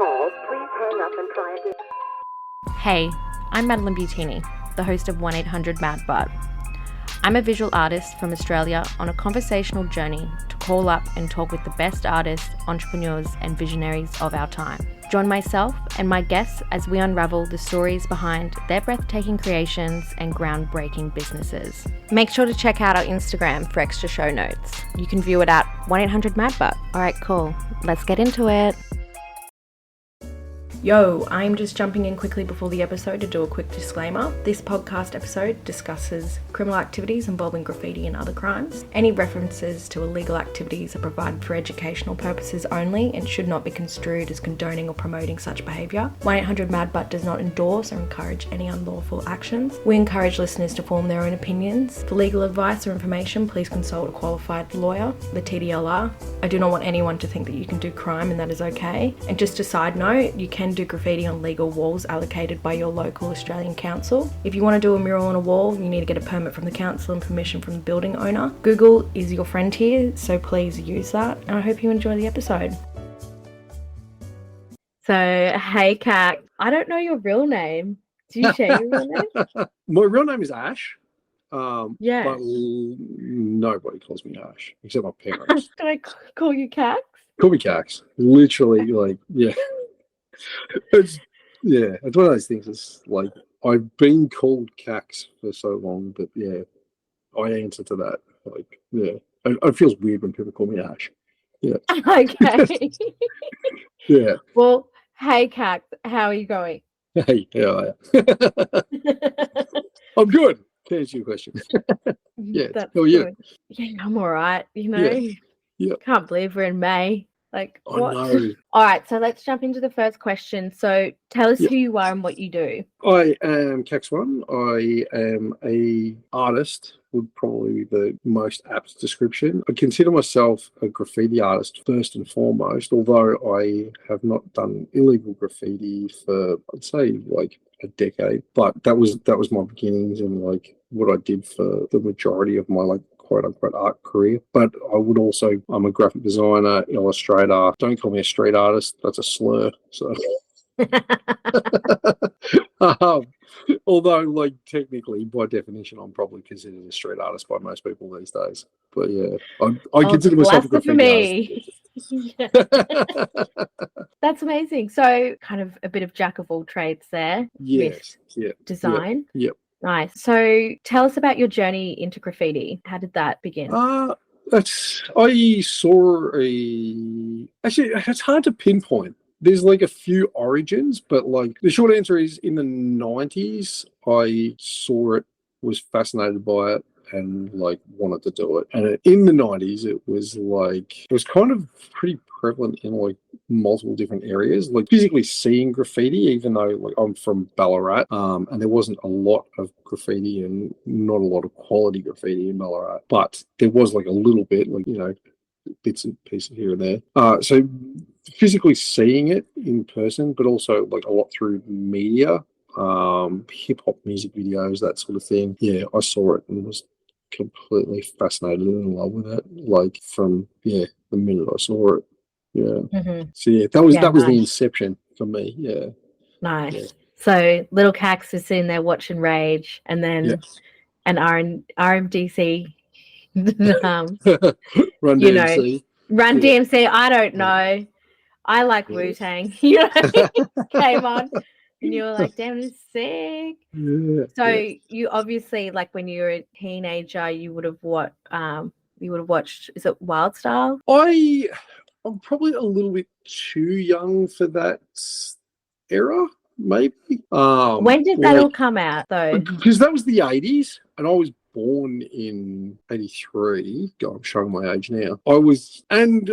called. Please hang up and try again. Hey, I'm Madeline Butini, the host of 1-800-MAD-BUTT. I'm a visual artist from Australia on a conversational journey to call up and talk with the best artists, entrepreneurs, and visionaries of our time. Join myself and my guests as we unravel the stories behind their breathtaking creations and groundbreaking businesses. Make sure to check out our Instagram for extra show notes. You can view it at 1-800-MAD-BUTT. All right, cool. Let's get into it. Yo, I'm just jumping in quickly before the episode to do a quick disclaimer. This podcast episode discusses criminal activities involving graffiti and other crimes. Any references to illegal activities are provided for educational purposes only and should not be construed as condoning or promoting such behaviour. 1-800-MAD-BUTT does not endorse or encourage any unlawful actions. We encourage listeners to form their own opinions. For legal advice or information, please consult a qualified lawyer, the TDLR. I do not want anyone to think that you can do crime and that is okay. And just a side note, you can do graffiti on legal walls allocated by your local Australian council. If you want to do a mural on a wall, you need to get a permit from the council and permission from the building owner. Google is your friend here, so please use that. And I hope you enjoy the episode. So, hey Cax, I don't know your real name. Do you share your real name? My real name is Ash. Yeah. But nobody calls me Ash except my parents. Can I call you Cax? Call me Cax. Literally, yeah. It's one of those things. It's like I've been called Cax for so long, but yeah, I answer to that. Like, yeah, it feels weird when people call me Ash. Yeah. Okay. Yeah. Well, hey Cax, how are you going? Hey, yeah. I'm good. To answer your question. Yeah. That's how are you? good. Yeah, I'm all right. You know, Yeah. Can't believe we're in May. Like, what? I know. All right, so let's jump into the first question. So tell us who you are and what you do. I am Cax One. I am a artist, would probably be the most apt description. I consider myself a graffiti artist first and foremost, although I have not done illegal graffiti for, I'd say, like a decade. But that was my beginnings and like what I did for the majority of my quote unquote art career. But I'm a graphic designer, illustrator. Don't call me a street artist, that's a slur. So although technically by definition I'm probably considered a street artist by most people these days. But yeah, I consider myself a graffiti artist. That's amazing. So kind of a bit of jack of all trades there. Yes. With design. Yep. Nice. So tell us about your journey into graffiti. How did that begin? I saw actually it's hard to pinpoint. There's a few origins, but the short answer is in the 90s I saw it, was fascinated by it, and wanted to do it. And in the 90s it was kind of pretty prevalent in multiple different areas, physically seeing graffiti, even though I'm from Ballarat, and there wasn't a lot of graffiti and not a lot of quality graffiti in Ballarat, but there was a little bit, bits and pieces here and there. So physically seeing it in person, but also a lot through media, hip hop music videos, that sort of thing. Yeah, I saw it and was completely fascinated and in love with it. From the minute I saw it. Yeah. Mm-hmm. So yeah, that was the inception for me. Yeah. Nice. Yeah. So little Cax is sitting there watching Rage, and then an RMDC. Run DMC. Run DMC. I don't know. I like Wu-Tang. Came on. And you were like, damn, it's sick. Yeah. So you obviously, when you were a teenager, you would have watched, is it Wild Style? I'm probably a little bit too young for that era, maybe. When did that all come out, though? Because that was the 80s, and I was born in 83. God, I'm showing my age now. And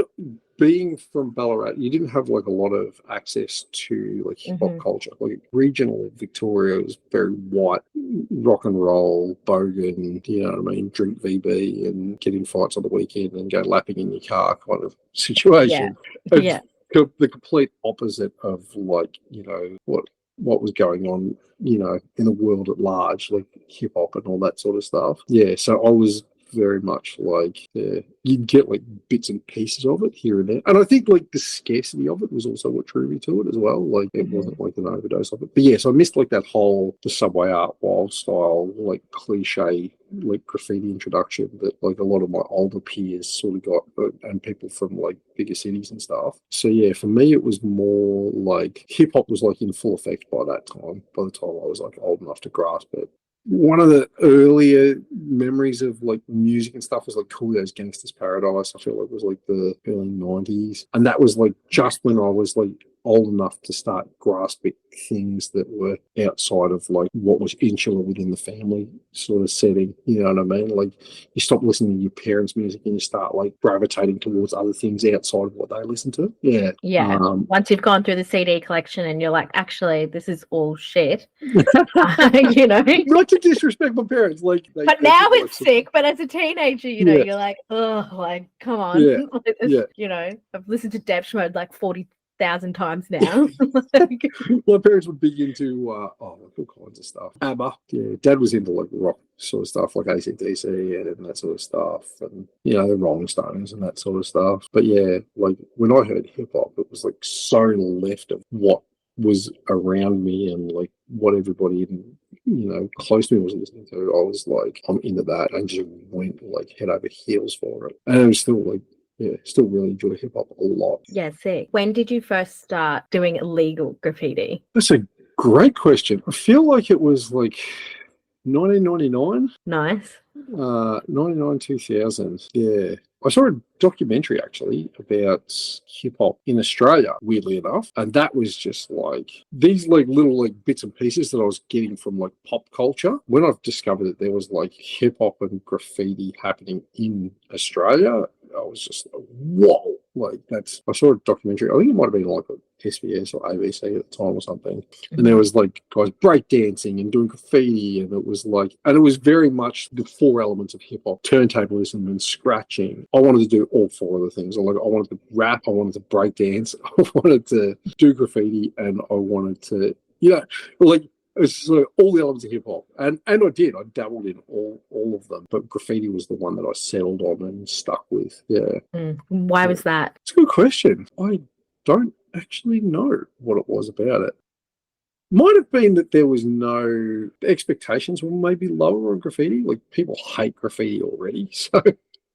being from Ballarat, you didn't have a lot of access to hip hop culture. Regional Victoria was very white, rock and roll, bogan, you know what I mean, drink VB and get in fights on the weekend and go lapping in your car kind of situation. Yeah. The complete opposite of what was going on, in the world at large, hip hop and all that sort of stuff. Yeah, so I was very much like you'd get like bits and pieces of it here and there. And I think like the scarcity of it was also what drew me to it as well. Like it wasn't like an overdose of it. But yes, I missed like that whole the Subway Art Wild style, like cliche like graffiti introduction that like a lot of my older peers sort of got, and people from like bigger cities and stuff. So yeah, for me it was more like hip hop was like in full effect by that time, by the time I was like old enough to grasp it. One of the earlier memories of like music and stuff was like Coolio's Gangsta's Paradise. I feel like it was like the early 90s. And that was like just when I was like old enough to start grasping things that were outside of like what was insular within the family sort of setting. You know what I mean? Like you stop listening to your parents' music and you start like gravitating towards other things outside of what they listen to. Yeah. Yeah. Once you've gone through the CD collection and you're like, actually, this is all shit. You know? Not to disrespect my parents. Like, but now it's sick. But as a teenager, you know, you're like, oh, like, come on. Yeah. Like, you know, I've listened to Depeche Mode like 40,000 times now. My parents were big into all kinds of stuff. ABBA. Yeah, Dad was into like rock sort of stuff, like AC/DC and that sort of stuff, and you know the Rolling Stones and that sort of stuff. But yeah, like when I heard hip hop, it was like so left of what was around me and like what everybody in close to me was listening to. I was like, I'm into that, and just went like head over heels for it. And it was still like, yeah, still really enjoy hip hop a lot. Yeah, sick. When did you first start doing illegal graffiti? That's a great question. I feel like it was like 1999. Nice. 99, 2000. Yeah. I saw a documentary actually about hip hop in Australia, weirdly enough. And that was just like these like little like bits and pieces that I was getting from like pop culture. When I've discovered that there was like hip hop and graffiti happening in Australia, I was just like, whoa. Like I saw a documentary, I think it might have been like a SBS or ABC at the time or something. And there was like guys breakdancing and doing graffiti, and it was very much the four elements of hip hop: turntablism and scratching. I wanted to do all four of the things. I wanted to rap, I wanted to breakdance, I wanted to do graffiti, and I wanted to, it's like all the elements of hip hop, and I did. I dabbled in all of them, but graffiti was the one that I settled on and stuck with. Yeah. Why was that? It's a good question. I don't actually know what it was about it. Might have been that there was no expectations were maybe lower on graffiti. Like people hate graffiti already, so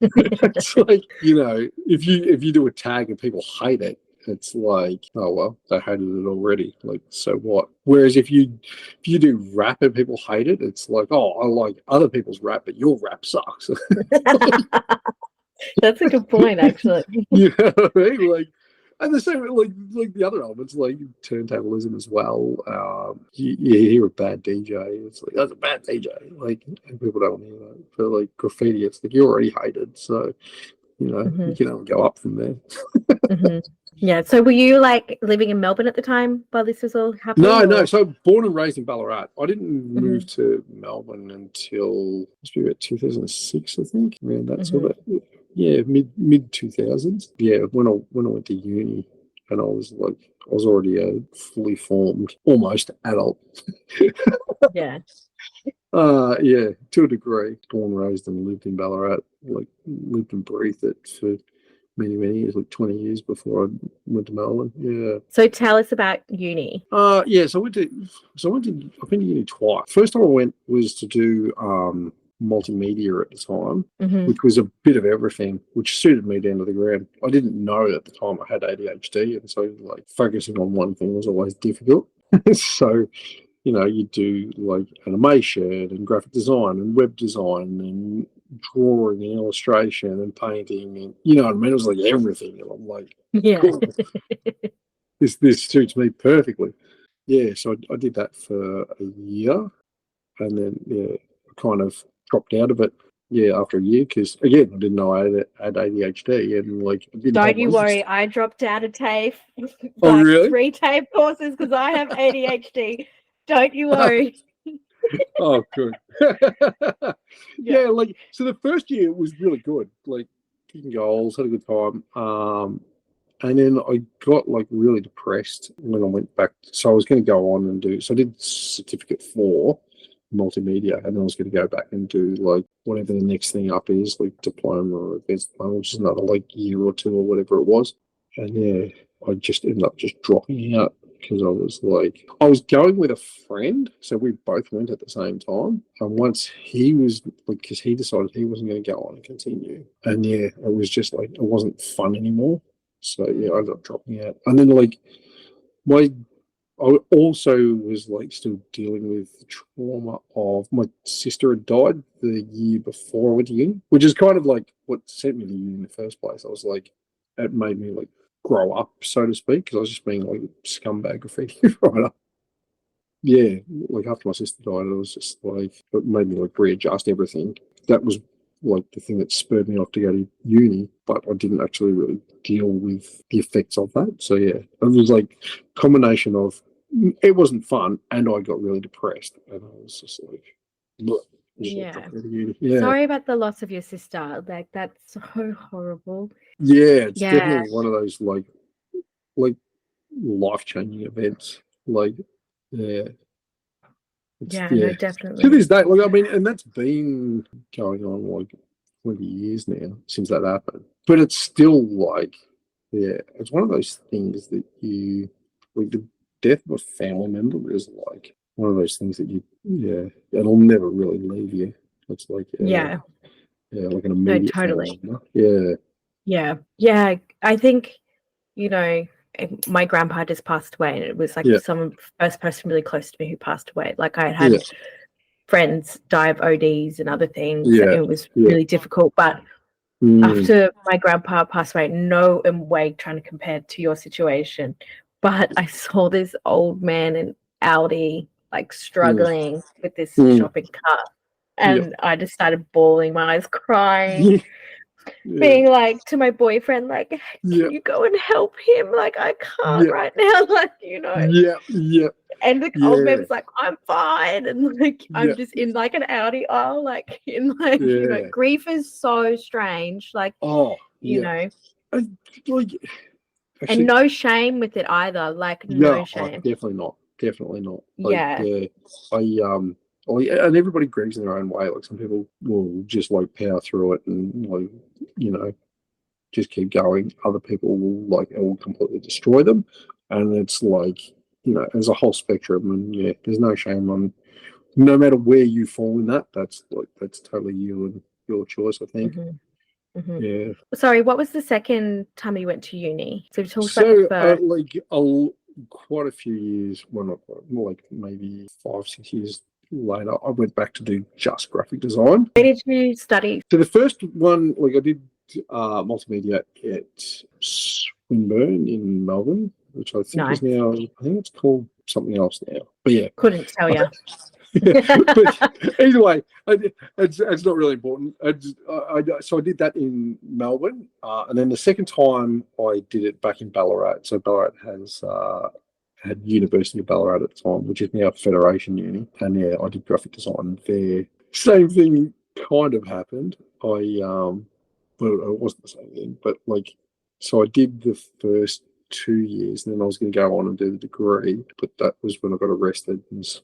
it's like if you do a tag and people hate it, it's like, oh well, they hated it already. Like, so what? Whereas if you do rap and people hate it, it's like, oh, I like other people's rap, but your rap sucks. That's a good point, actually. You know what I mean? Like, and the same like the other elements, like turntablism as well. You hear a bad DJ, it's like, that's a bad DJ. Like, and people don't want to hear that. But like graffiti, it's like you're already hated, so you can only go up from there. Yeah. So were you like living in Melbourne at the time while this was all happening? No. So born and raised in Ballarat. I didn't move to Melbourne until must be about 2006, I think. Around that sort of mid 2000s. Yeah, when I went to uni, and I was already a fully formed, almost adult. Yeah. Yeah, to a degree. Born, raised, and lived in Ballarat. Like lived and breathed it for many years, like 20 years before I went to Melbourne. Yeah. So tell us about uni. Yeah. So I've been to uni twice. First time I went was to do multimedia at the time, which was a bit of everything, which suited me down to the ground. I didn't know at the time I had ADHD, and so like focusing on one thing was always difficult. So you do like animation and graphic design and web design and drawing and illustration and painting, and you know what I mean? It was like everything. And I'm like, cool. This suits me perfectly. Yeah, so I did that for a year, and then I kind of dropped out of it. Yeah, after a year, because again, I didn't know I had ADHD, and like. Don't you worry, I dropped out of TAFE. Oh, really? 3 TAFE courses because I have ADHD. Don't you worry. Oh, good. Yeah, like so the first year was really good. Like kicking goals, had a good time. And then I got like really depressed when I went back. So I was going to go on and do. So I did certificate 4, multimedia, and then I was going to go back and do like whatever the next thing up is, like diploma or advanced diploma, which is another like year or two or whatever it was. And yeah, I just ended up just dropping out because I was going with a friend, so we both went at the same time. And once he was like, because he decided he wasn't going to go on and continue, and yeah, it was just like it wasn't fun anymore. So yeah, I ended up dropping out, and then like I also was like still dealing with the trauma of my sister had died the year before I went to uni, which is kind of like what sent me to uni in the first place. I was like, it made me like grow up, so to speak, because I was just being like scumbag graffiti writer. Yeah, like after my sister died, it was just like, it made me like readjust everything. That was like the thing that spurred me off to go to uni, but I didn't actually really deal with the effects of that. So yeah, it was like a combination of, it wasn't fun, and I got really depressed, and I was just like, look, Yeah. yeah. Sorry about the loss of your sister. Like, that's so horrible. Yeah, it's Yeah. definitely one of those like life-changing events. Like, yeah. No, definitely. To this day, like, I mean, and that's been going on like 20 years now since that happened. But it's still like, yeah, it's one of those things that you, like, the death of a family member is like one of those things that it'll never really leave you. It's like, Yeah. like an immediate totally. family member. Yeah. Yeah. I think, my grandpa just passed away, and it was like first person really close to me who passed away. Like, I had friends die of ODs and other things. Yeah. It was really difficult. But after my grandpa passed away, no way trying to compare to your situation, but I saw this old man in Audi, like struggling with this shopping cart, and I just started bawling my eyes, crying. Being like to my boyfriend, like, can you go and help him? Like, I can't right now, like, And the old man was like, I'm fine, and like I'm just in like an Audi aisle, like in like grief is so strange, like like, actually, and no shame with it either, like no shame. Definitely not. Like, and everybody grieves in their own way. Like, some people will just like power through it and like just keep going. Other people will like, it will completely destroy them, and it's like, there's a whole spectrum, and there's no shame on, no matter where you fall in that. That's totally you and your choice, I think. Yeah. Sorry, what was the second time you went to uni? So we talked about the first. Quite a few years, well, not quite, more like maybe 5-6 years later, I went back to do just graphic design. Where did you study? So the first one, like, I did multimedia at Swinburne in Melbourne, which I think is now, I think it's called something else now. But yeah, couldn't tell you. But either way, it's not really important. So I did that in Melbourne, and then the second time I did it back in Ballarat. So Ballarat had University of Ballarat at the time, which is now Federation Uni, and I did graphic design there. Same thing kind of happened. Well, it wasn't the same thing, but like, so I did the first 2 years, and then I was going to go on and do the degree, but that was when I got arrested, and so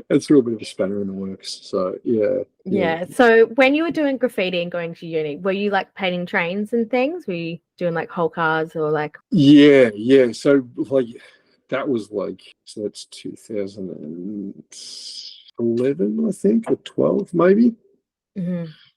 it's threw a bit of a spanner in the works. So yeah. So when you were doing graffiti and going to uni, were you like painting trains and things? Were you doing like whole cars or like? Yeah. So like, that was like, so that's 2011, I think, or 12 maybe.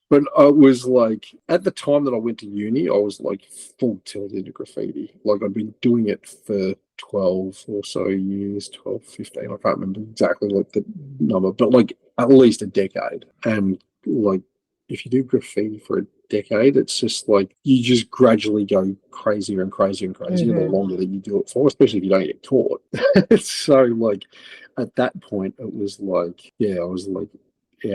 But I was like, at the time that I went to uni, I was like full tilt into graffiti. Like, I'd been doing it for 12 or so years, 12, 15. I can't remember exactly like the number, but like at least a decade. And like, if you do graffiti for a decade, it's just like, you just gradually go crazier and crazier and crazier the longer that you do it for, especially if you don't get caught. So like, at that point, it was like, I was like,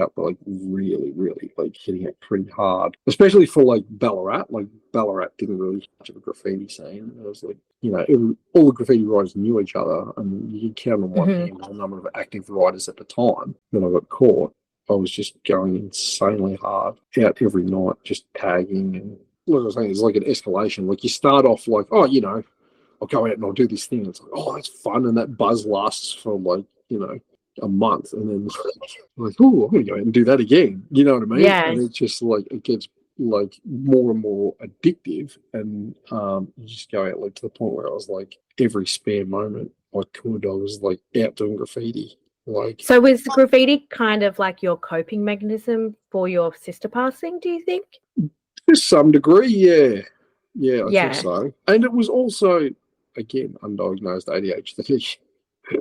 out, like really like hitting it pretty hard, especially for like Ballarat. Like, Ballarat didn't really have much of a graffiti scene. It was like, all the graffiti writers knew each other, and you could count on one hand the number of active writers at the time. When I got caught, I was just going insanely hard out every night, just tagging, and like I was saying, it's like an escalation. Like, you start off like, I'll go out and I'll do this thing. It's like, oh, that's fun, and that buzz lasts for like a month, and then like, oh, I'm gonna go out and do that again. You know what I mean? Yeah. And it's just like it gets like more and more addictive, and you just go out like to the point where I was like every spare moment I could, I was like out doing graffiti. Like, So was graffiti kind of like your coping mechanism for your sister passing, do you think? to some degree, yeah. I think Yeah. so. And it was also, again, undiagnosed ADHD.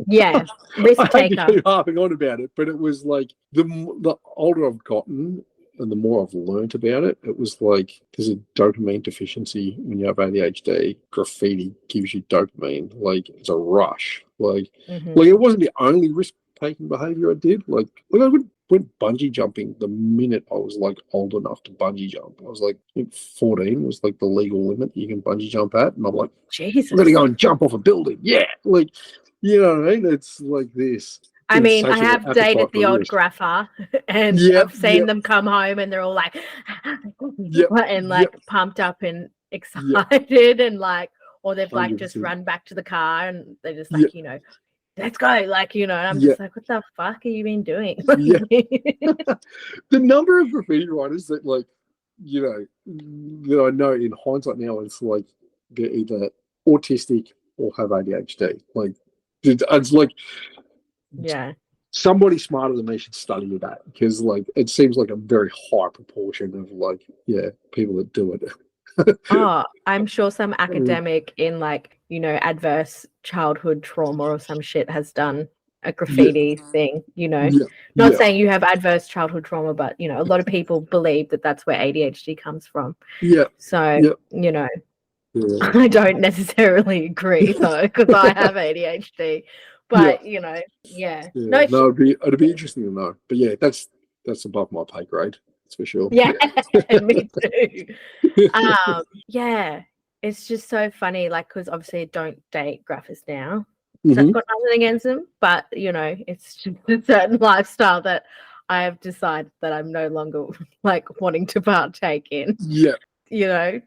Yeah. Risk I hate to taker. keep harping on about it, but it was like the older I've gotten and the more I've learned about it, it was like there's a dopamine deficiency when you have ADHD. Graffiti gives you dopamine, like it's a rush. Like it wasn't the only risk-taking behavior I did. Like I went bungee jumping the minute I was like old enough to bungee jump. I was like, I think 14 was like the legal limit you can bungee jump at, and I'm like, Jesus. I'm gonna go and jump off a building. Yeah, like, you know what I mean? It's like this. I mean, I insatiable have appetite dated the for odd risk. grapher, and I've seen them come home and they're all like, and like pumped up and excited, and like, or they've like just 100%. run back to the car and they're just like, let's go, like, and I'm just like, what the fuck have you been doing? The number of graffiti writers that like, that I know in hindsight now, it's like they're either autistic or have ADHD. Like, it's like, somebody smarter than me should study that, because like it seems like a very high proportion of like people that do it. Oh, I'm sure some academic in like adverse childhood trauma or some shit has done a graffiti thing. Not saying you have adverse childhood trauma, but a lot of people believe that that's where ADHD comes from. So I don't necessarily agree though, because I have ADHD. But no, it'd be interesting to know. But that's above my pay grade, that's for sure. Yeah, me too. It's just so funny, like, because obviously I don't date graphers now. So I've got nothing against them, but it's just a certain lifestyle that I have decided that I'm no longer like wanting to partake in.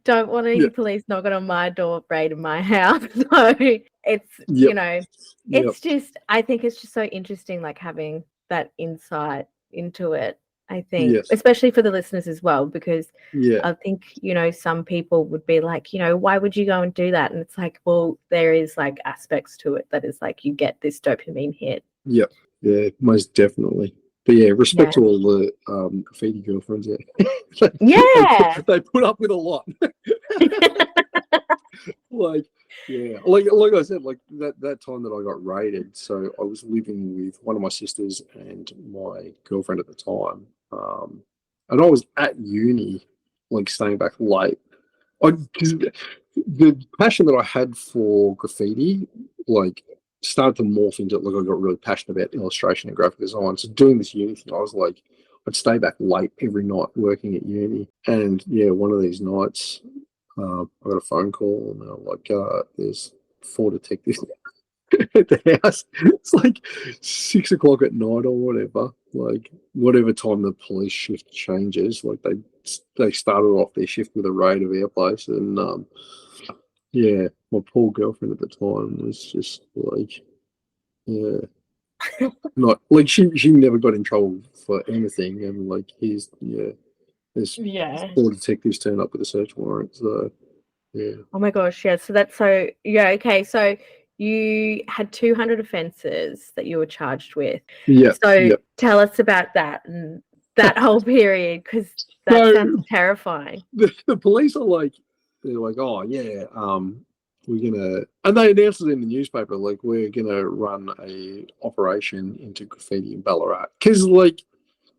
Don't want any police knocking on my door, raiding my house. So it's it's just, I think it's just so interesting, like having that insight into it. I think, especially for the listeners as well, because I think, some people would be like, why would you go and do that? And it's like, well, there is like aspects to it that is like you get this dopamine hit. Yeah, most definitely. But respect to all the graffiti girlfriends. They put up with a lot. like I said, like that time that I got raided. So I was living with one of my sisters and my girlfriend at the time, and I was at uni, like staying back late. Because the passion that I had for graffiti, like, started to morph into, like, I got really passionate about illustration and graphic design. So doing this uni thing, I was like, I'd stay back late every night working at uni. And one of these nights, I got a phone call and they're like, there's 4 detectives at the house. It's like 6 o'clock at night or whatever. Like, whatever time the police shift changes, like they started off their shift with a raid of our place, and my poor girlfriend at the time was just like, not like she never got in trouble for anything, and like there's 4 detectives turned up with a search warrant. So oh my gosh, so that's okay. So you had 200 offences that you were charged with. Tell us about that and that whole period, because that sounds terrifying. The police are like, they're like, oh we're gonna, and they announced it in the newspaper, like, we're gonna run a operation into graffiti in Ballarat, because like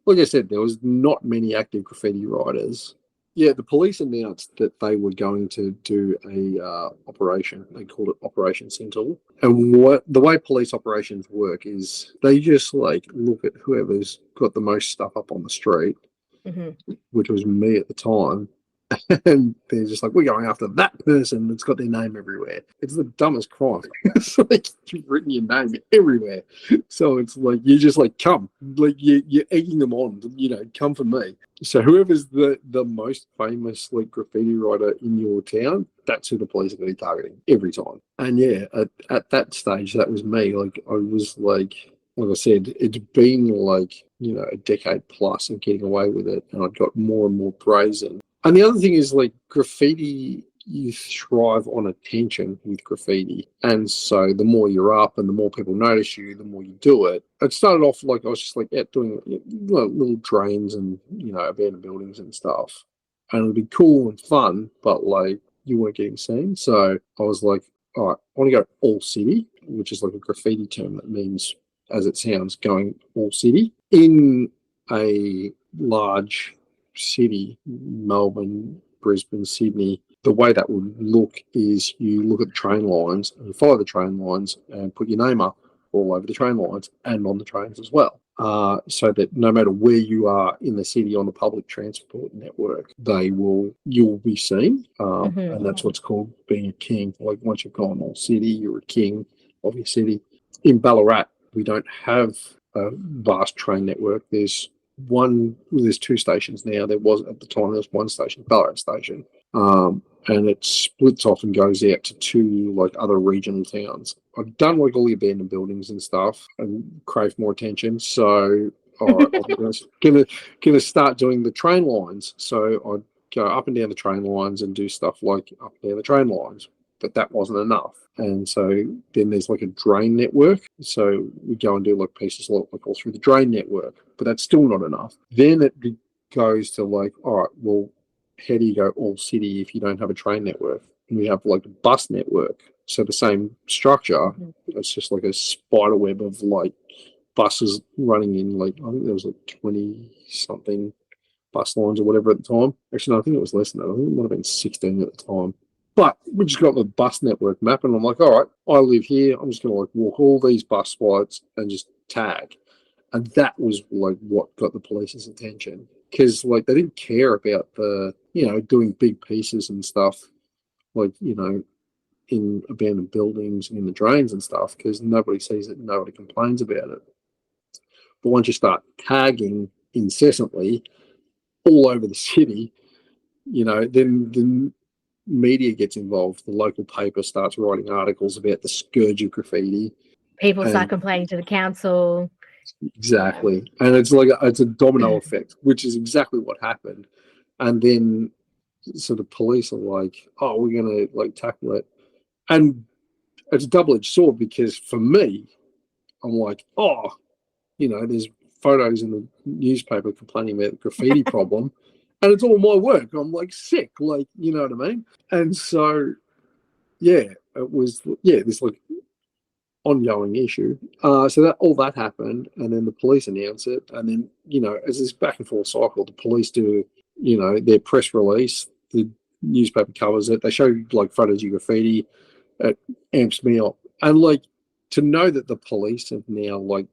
I said, there was not many active graffiti writers. The police announced that they were going to do a operation. They called it Operation Sentinel. And the way police operations work is they just like look at whoever's got the most stuff up on the street, which was me at the time. And they're just like, we're going after that person that's got their name everywhere. It's the dumbest crime. It's like you've written your name everywhere. So it's like, you just like, come, like you're egging them on, come for me. So whoever's the most famous like graffiti writer in your town, that's who the police are going to be targeting every time. And at that stage, that was me. Like, I was like, like I said, it's been like, a decade plus of getting away with it, and I've got more and more brazen. And the other thing is, like, graffiti, you thrive on attention with graffiti. And so the more you're up and the more people notice you, the more you do it. It started off like I was just like out doing little drains and, abandoned buildings and stuff. And it would be cool and fun, but like you weren't getting seen. So I was like, all right, I want to go all city, which is like a graffiti term that means, as it sounds, going all city in a large city, Melbourne, Brisbane, Sydney. The way that would look is you look at the train lines and you follow the train lines and put your name up all over the train lines and on the trains as well. So that no matter where you are in the city on the public transport network, you'll be seen. And that's what's called being a king. Like once you've gone all city, you're a king of your city. In Ballarat, we don't have a vast train network. There's two stations now. There was at the time, there was one station, Ballarat Station. And it splits off and goes out to two like other regional towns. I've done like all the abandoned buildings and stuff and crave more attention. So all right, I'm gonna start doing the train lines. So I'd go up and down the train lines and do stuff like up and down the train lines. But that wasn't enough. And so then there's like a drain network. So we go and do like pieces like all through the drain network, but that's still not enough. Then it goes to like, all right, well, how do you go all city if you don't have a train network? And we have like a bus network. So the same structure, it's just like a spider web of like buses running in, like, I think there was like 20 something bus lines or whatever at the time. Actually, no, I think it was less than that. I think it might have been 16 at the time. But we just got the bus network map, and I'm like, all right, I live here. I'm just going to like walk all these bus spots and just tag. And that was like what got the police's attention, because like they didn't care about the, doing big pieces and stuff, like, in abandoned buildings and in the drains and stuff, because nobody sees it and nobody complains about it. But once you start tagging incessantly all over the city, then media gets involved. The local paper starts writing articles about the scourge of graffiti. People start complaining to the council. Exactly. And it's like it's a domino effect, which is exactly what happened. And then so the police are like, oh, we're gonna like tackle it. And it's a double-edged sword, because for me, I'm like, oh, there's photos in the newspaper complaining about the graffiti problem, and it's all my work. I'm like sick, like, you know what I mean? And so, yeah, it was, this like ongoing issue. So that all that happened, and then the police announce it, and then, as this back and forth cycle, the police do, their press release, the newspaper covers it, they show like photos of graffiti, it amps me up. And like to know that the police have now like,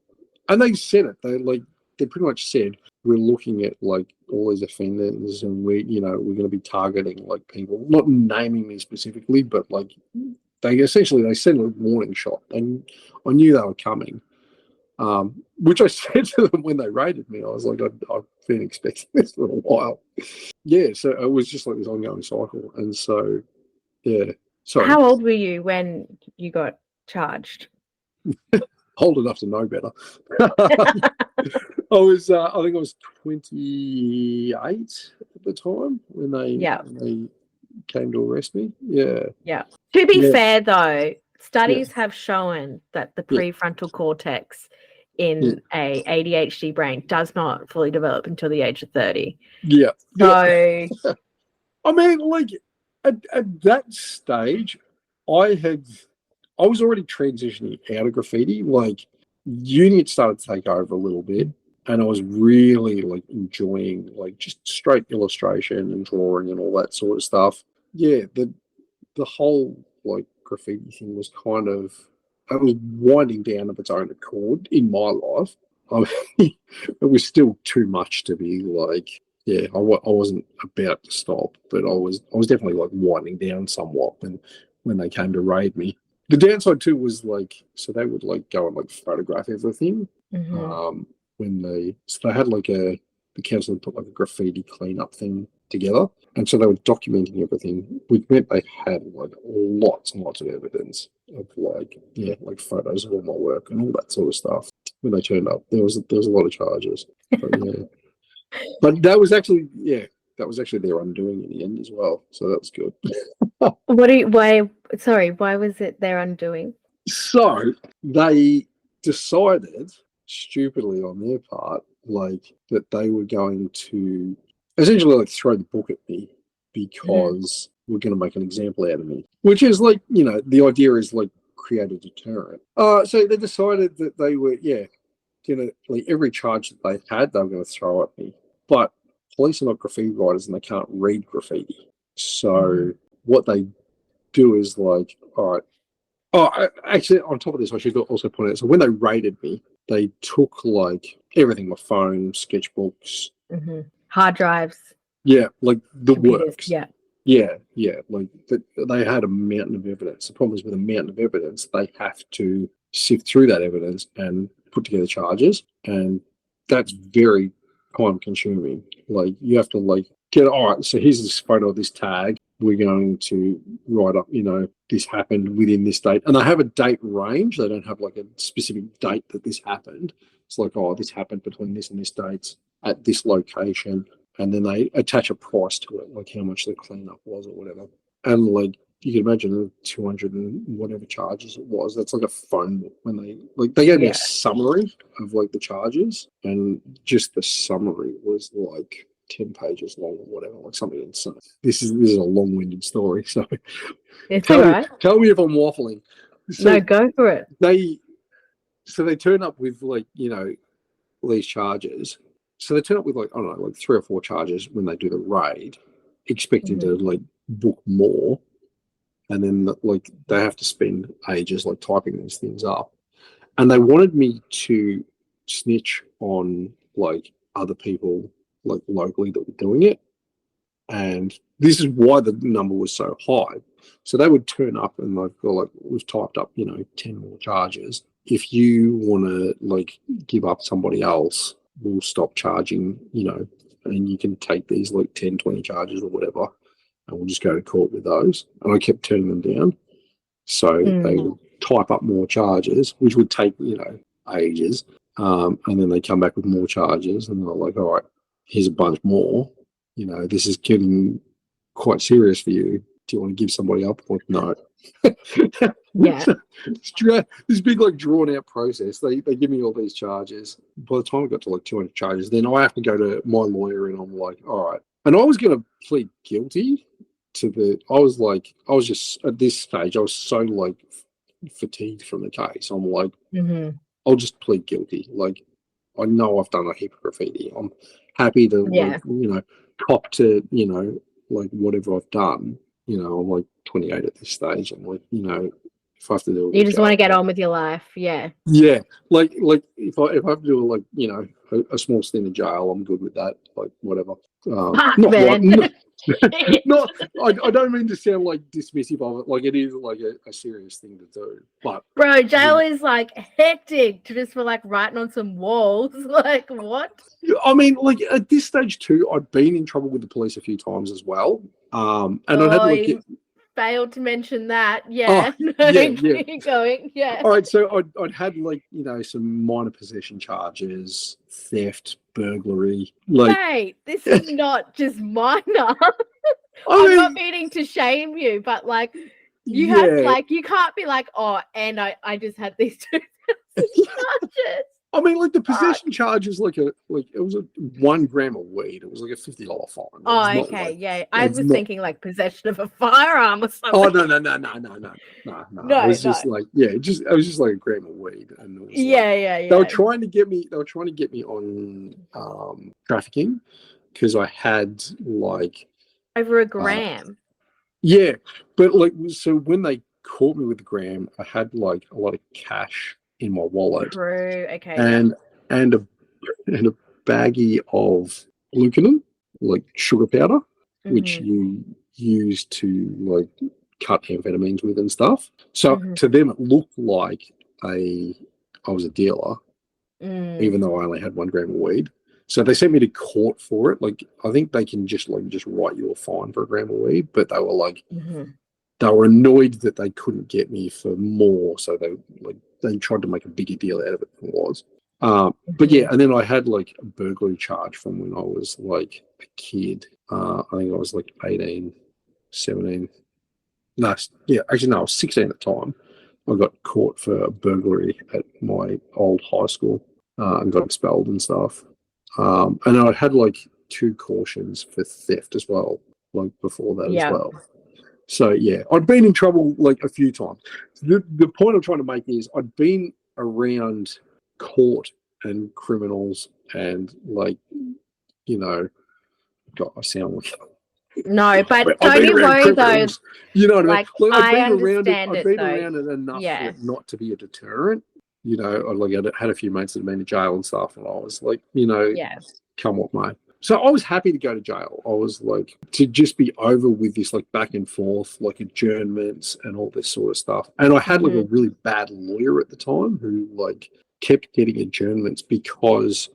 and they said it, they pretty much said, we're looking at like all these offenders, and we're going to be targeting like people, not naming me specifically, but like they sent a warning shot, and I knew they were coming. Which I said to them when they raided me. I was like, I've been expecting this for a while. Yeah, so it was just like this ongoing cycle. And so, yeah. Sorry. How old were you when you got charged? Old enough to know better. I think I was 28 at the time when they came to arrest me. Yeah. Yeah. To be fair, though, studies have shown that the prefrontal cortex in a ADHD brain does not fully develop until the age of 30. Yeah. So, I mean, like at that stage, I was already transitioning out of graffiti. Like uni had started to take over a little bit, and I was really like enjoying like just straight illustration and drawing and all that sort of stuff. Yeah, the whole like graffiti thing was kind of, it was winding down of its own accord in my life. I mean, it was still too much to be like, I wasn't about to stop, but I was definitely like winding down somewhat when they came to raid me. The downside too was like, so they would like go and like photograph everything. Mm-hmm. So they had like the council had put like a graffiti cleanup thing together. And so they were documenting everything, which meant they had like lots and lots of evidence of like photos of all my work and all that sort of stuff. When they turned up, there was a lot of charges. But yeah. But that was actually their undoing in the end as well. So that was good. Why was it their undoing? So they decided, stupidly on their part, like that they were going to essentially like throw the book at me because we're going to make an example out of me, which is like, the idea is like create a deterrent. So they decided that they were, gonna, like, every charge that they had, they were going to throw at me. But police are not graffiti writers and they can't read graffiti. So what they do is like, all right. Oh, actually, on top of this, I should also point out, so when they raided me, they took like everything, my phone, sketchbooks. Hard drives. Yeah, like the computers, works. Yeah. Like they had a mountain of evidence. The problem is with a mountain of evidence, they have to sift through that evidence and put together charges. And that's very time consuming. Like you have to like all right, so here's this photo of this tag. We're going to write up, this happened within this date. And they have a date range. They don't have like a specific date that this happened. It's like, this happened between this and this dates at this location. And then they attach a price to it, like how much the cleanup was or whatever. And like you can imagine the 200 and whatever charges it was. That's like a phone book when they gave me a summary of like the charges, and just the summary was like 10 pages long or whatever, like something insane. This is a long-winded story, so It's all right. Tell me if I'm waffling. So no, go for it. They turn up with like, these charges. So they turn up with like, I don't know, like 3 or 4 charges when they do the raid, expecting to like book more. And then like they have to spend ages like typing these things up. And they wanted me to snitch on like other people like locally that were doing it. And this is why the number was so high. So they would turn up and they've got like, we've typed up, 10 more charges. If you want to like give up somebody else, we'll stop charging, and you can take these like 10, 20 charges or whatever, and we'll just go to court with those. And I kept turning them down. So they would type up more charges, which would take, ages. And then they come back with more charges and they're like, all right, here's a bunch more. This is getting quite serious for you. Do you want to give somebody up? Like, no. Yeah. This big, like, drawn-out process. They give me all these charges. By the time I got to, like, 200 charges, then I have to go to my lawyer and I'm like, all right. And I was going to plead guilty to I was just, at this stage, I was so, like, fatigued from the case. I'm like, I'll just plead guilty. Like, I know I've done a heap of graffiti. I'm happy to, like, cop to, like, whatever I've done. I'm like 28 at this stage. I'm like, if I have to do it, you just want to get on with your life. Yeah. Yeah. Like if I have to do like, a small stint in jail, I'm good with that. Like whatever. I don't mean to sound like dismissive of it. Like it is like a serious thing to do. But bro, jail is like hectic just for like writing on some walls. Like what? I mean, like at this stage too, I'd been in trouble with the police a few times as well. And I had like failed to mention that. Keep going. Yeah. All right, so I'd had like, some minor possession charges, theft, burglary. Like, hey, this is not just minor. I'm not meaning to shame you, but like you have like you can't be like, and I just had these 2 charges. I mean, like the possession charge is like it was a 1 gram of weed. It was like a $50 fine. Oh, okay, yeah. I was thinking like possession of a firearm or something. Oh no. It was just like it was just like a gram of weed, and it was yeah. They were trying to get me. They were trying to get me on trafficking because I had like over a gram. Yeah, but like so when they caught me with the gram, I had like a lot of cash in my wallet. True. Okay. And a baggie of gluconin, like sugar powder, which you use to like cut amphetamines with and stuff. So to them, it looked like I was a dealer, even though I only had 1 gram of weed. So they sent me to court for it. Like, I think they can just write you a fine for a gram of weed, but they were like, they were annoyed that they couldn't get me for more, so they tried to make a bigger deal out of it than it was. But yeah, and then I had like a burglary charge from when I was like a kid. I think I was like 18, 17. No, yeah, actually no, I was 16 at the time. I got caught for a burglary at my old high school and got expelled and stuff. And I had like 2 cautions for theft as well, like before that as well. So yeah, I'd been in trouble like a few times. The point I'm trying to make is I'd been around court and criminals and like, you know, God, I sound like no, but I've don't been you around worry though. criminals. You know what I mean? Like, Like, I I've understand been it around it enough for it not to be a deterrent. You know, I had a few mates that had been to jail and stuff, and I was like, you know, come what may. So I was happy to go to jail. I was like, to just be over with this like back and forth, like adjournments and all this sort of stuff. And I had like a really bad lawyer at the time who like kept getting adjournments because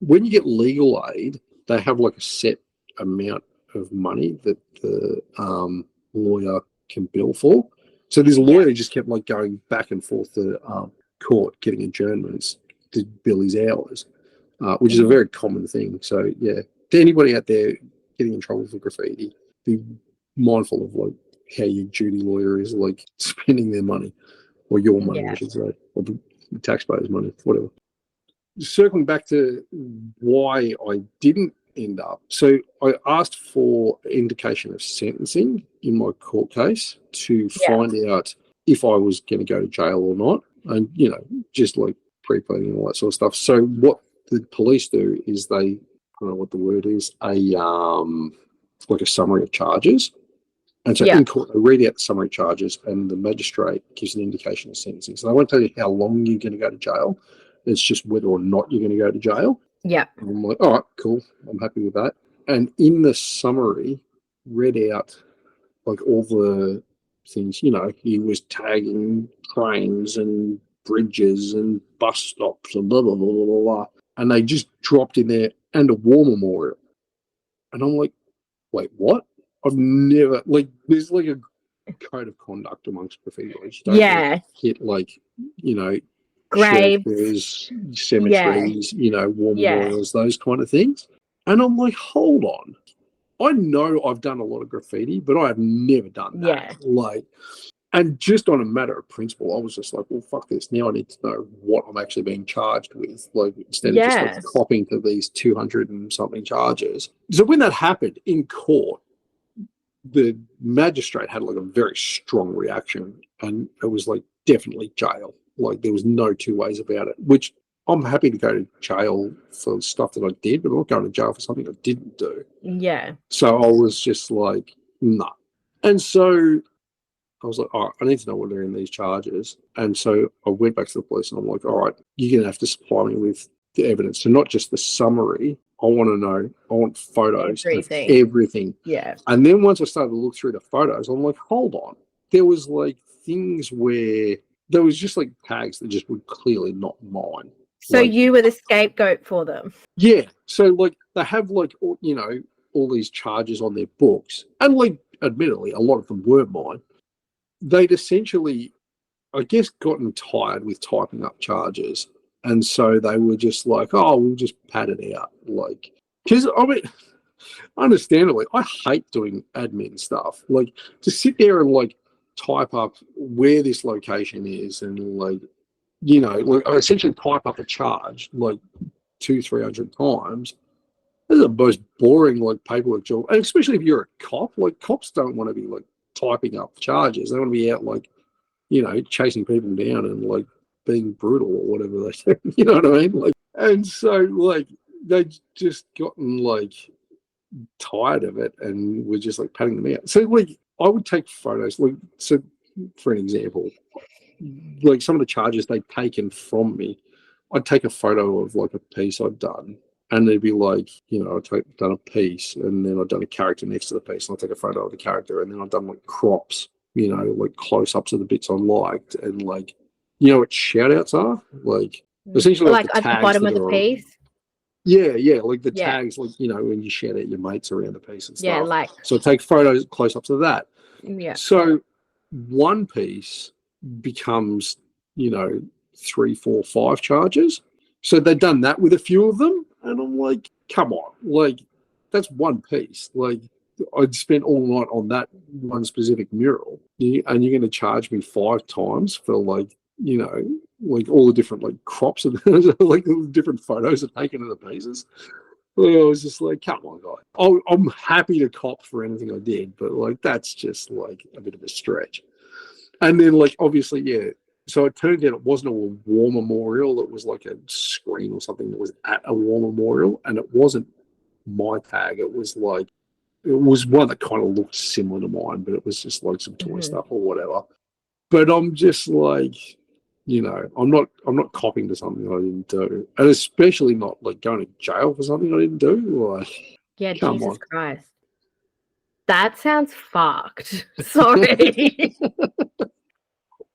when you get legal aid, they have like a set amount of money that the lawyer can bill for. So this lawyer just kept like going back and forth to court, getting adjournments to bill his hours, which is a very common thing. So yeah, to anybody out there getting in trouble for graffiti, be mindful of like how your duty lawyer is like spending their money, or your money, I should say, or the taxpayers' money, whatever. Circling back to why I didn't end up. So I asked for indication of sentencing in my court case to find out if I was going to go to jail or not. And, you know, just like pre-pleading and all that sort of stuff. So what the police do is they, I don't know what the word is, like a summary of charges. And so in court, they read out the summary charges and the magistrate gives an indication of sentencing. So they won't tell you how long you're going to go to jail. It's just whether or not you're going to go to jail. Yeah. And I'm like, all right, cool. I'm happy with that. And in the summary, read out like all the things, you know, he was tagging trains and bridges and bus stops and blah, blah, blah, blah, blah. And they just dropped in there and a war memorial. And I'm like, wait, what? I've never, like, there's like a code of conduct amongst graffiti. Don't hit like, you know, graves, cemeteries, you know, war memorials, those kind of things. And I'm like, hold on. I know I've done a lot of graffiti, but I have never done that. Like, and just on a matter of principle, I was just like, well, fuck this. Now I need to know what I'm actually being charged with, like, instead of just like copping to these 200 and something charges. So when that happened in court, the magistrate had like a very strong reaction, and it was like definitely jail. Like, there was no two ways about it, which I'm happy to go to jail for stuff that I did, but I'm not going to jail for something I didn't do. Yeah. So I was just like, nah. And so I was like, all right, I need to know what are in these charges. And so I went back to the police and I'm like, all right, you're going to have to supply me with the evidence. So not just the summary. I want to know, I want photos of everything. Yeah. And then once I started to look through the photos, I'm like, hold on. There was like things where there was just like tags that just were clearly not mine. So like, you were the scapegoat for them? Yeah. So like they have like, you know, all these charges on their books. And like, admittedly, a lot of them were mine. They'd essentially, I guess, gotten tired with typing up charges. And so they were just like, oh, we'll just pad it out. Like, because I mean, understandably, I hate doing admin stuff. Like, to sit there and like type up where this location is and like, you know, like I essentially type up a charge like 200-300 times. This is the most boring like paperwork job, and especially if you're a cop. Like, cops don't want to be like typing up charges. They want to be out like, you know, chasing people down and like being brutal or whatever they do. You know what I mean? Like, and so like they just gotten like tired of it and were just like patting them out. So like I would take photos. Like, so for an example, like some of the charges they'd taken from me, I'd take a photo of like a piece I'd done. And they'd be like, you know, I've done a piece and then I've done a character next to the piece. And I'll take a photo of the character and then I've done like crops, you know, like close-ups of the bits I liked. And like, you know what shout-outs are? Like, essentially like the at the bottom of the piece? Yeah, like the Yeah. tags, like, you know, when you share that your mates around the piece and stuff. Yeah, like, so take photos close ups of that. yeah. So one piece becomes, you know, 3, 4, 5 charges. So they've done that with a few of them, and I'm like, come on, like that's one piece. Like I'd spent all night on that one specific mural, and you're going to charge me 5 times for like, you know, like all the different like crops and like all the different photos are taken of the pieces. Well, I was just like, come on, guy. I'm happy to cop for anything I did, but like that's just like a bit of a stretch. And then, like, obviously, yeah. So it turned out it wasn't a war memorial. It was like a screen or something that was at a war memorial, and it wasn't my tag. It was like it was one that kind of looked similar to mine, but it was just like some toy stuff or whatever. But I'm just like, you know, I'm not copying to something I didn't do, and especially not like going to jail for something I didn't do. Like, Yeah, come Jesus on. Christ. That sounds fucked. Sorry.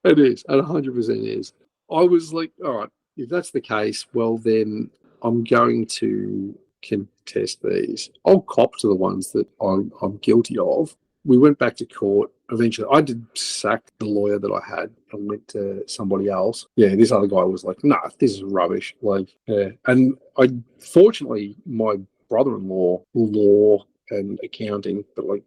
It is. It 100% is. I was like, all right, if that's the case, well, then I'm going to contest these. I'll cop to the ones that I'm guilty of. We went back to court. Eventually, I did sack the lawyer that I had and went to somebody else. Yeah, this other guy was like, nah, this is rubbish. Like, yeah. And fortunately, my brother-in-law, law and accounting, but like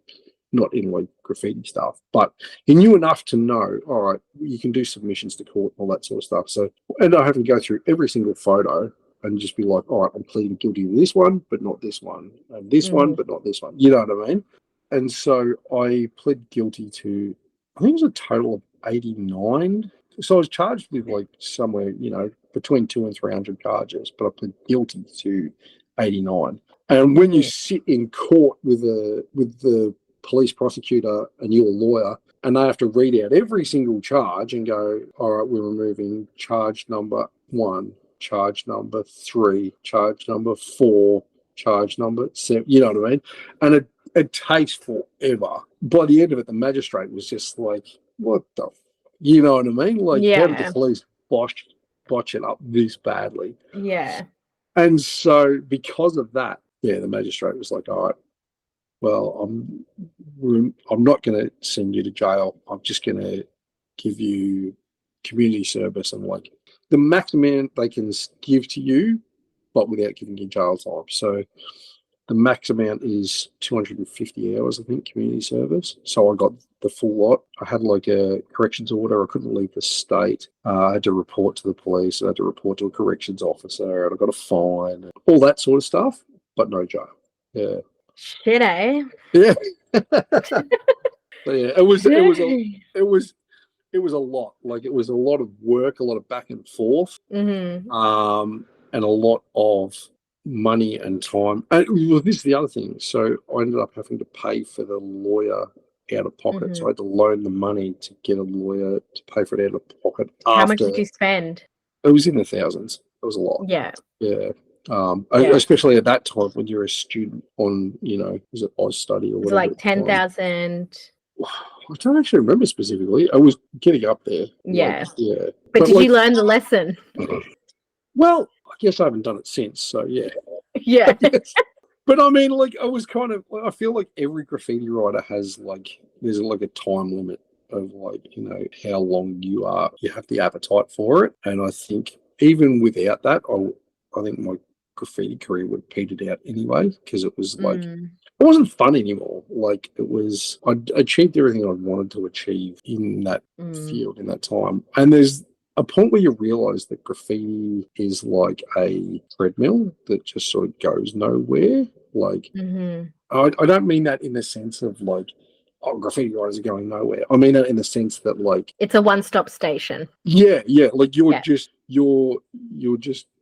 not in like graffiti stuff, but he knew enough to know, all right, you can do submissions to court and all that sort of stuff. So I ended up having to go through every single photo and just be like, all right, I'm pleading guilty to this one, but not this one, and this one, but not this one. You know what I mean? And so I pled guilty to, I think it was a total of 89. So I was charged with like somewhere, you know, between 200 and 300 charges, but I pled guilty to 89. And when you sit in court with the police prosecutor and your lawyer, and they have to read out every single charge and go, all right, we're removing charge number 1, charge number 3, charge number 4, charge number 7, you know what I mean? And it takes forever. By the end of it, the magistrate was just like, what the, you know what I mean? Like, how did the police botch it up this badly? Yeah. And so because of that, yeah, the magistrate was like, all right, well, I'm not going to send you to jail. I'm just going to give you community service, and like the maximum they can give to you, but without giving you jail time. So the max amount is 250 hours, I think, community service. So I got the full lot. I had like a corrections order. I couldn't leave the state. I had to report to the police. I had to report to a corrections officer, and I got a fine, and all that sort of stuff, but no jail. Yeah. Shit, eh? Yeah. Yeah, it was a lot. Like it was a lot of work, a lot of back and forth, and a lot of money and time. And well, this is the other thing. So I ended up having to pay for the lawyer out of pocket. So I had to loan the money to get a lawyer to pay for it out of pocket. How much did you spend? It was in the thousands. It was a lot. Yeah. Yeah. Especially at that time when you're a student on, you know, was it Oz study or whatever? It's like 10,000. I don't actually remember specifically. I was getting up there. Yeah. Like, yeah. But did you learn the lesson? Well, I guess I haven't done it since. So yeah. Yeah. But I mean, like, I was kind of, I feel like every graffiti writer has like, there's like a time limit of like, you know, how long you have the appetite for it. And I think even without that, I think my graffiti career would have petered out anyway, because it was like, it wasn't fun anymore. Like it was, I achieved everything I wanted to achieve in that field in that time. And there's a point where you realize that graffiti is like a treadmill that just sort of goes nowhere. Like, I don't mean that in the sense of like, oh, graffiti writers are going nowhere. I mean that in the sense that like, it's a one-stop station. Yeah. Like you're just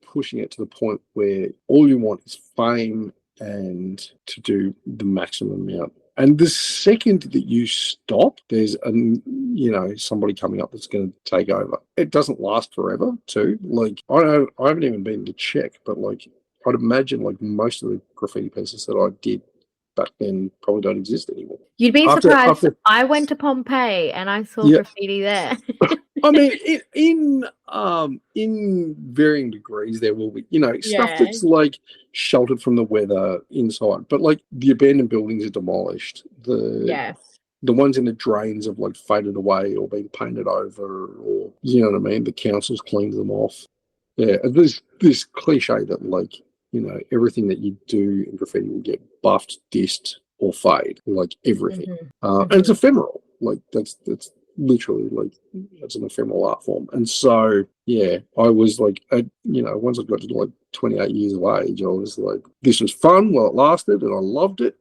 pushing it to the point where all you want is fame and to do the maximum amount. And the second that you stop, there's somebody coming up that's going to take over. It doesn't last forever, too. Like I haven't even been to check, but like I'd imagine like most of the graffiti pieces that I did back then probably don't exist anymore. You'd be surprised. I went to Pompeii and I saw graffiti there. I mean, in varying degrees, there will be, stuff Yeah. that's like sheltered from the weather inside, but like the abandoned buildings are demolished. Yes. The ones in the drains have like faded away or been painted over, or you know what I mean. The council's cleaned them off. Yeah, there's this cliche that like everything that you do in graffiti will get buffed, dissed, or fade, like everything. And it's ephemeral. Like that's literally like it's an ephemeral art form. And so yeah, I was like, once I got to like 28 years of age, I was like, this was fun while it lasted, and I loved it.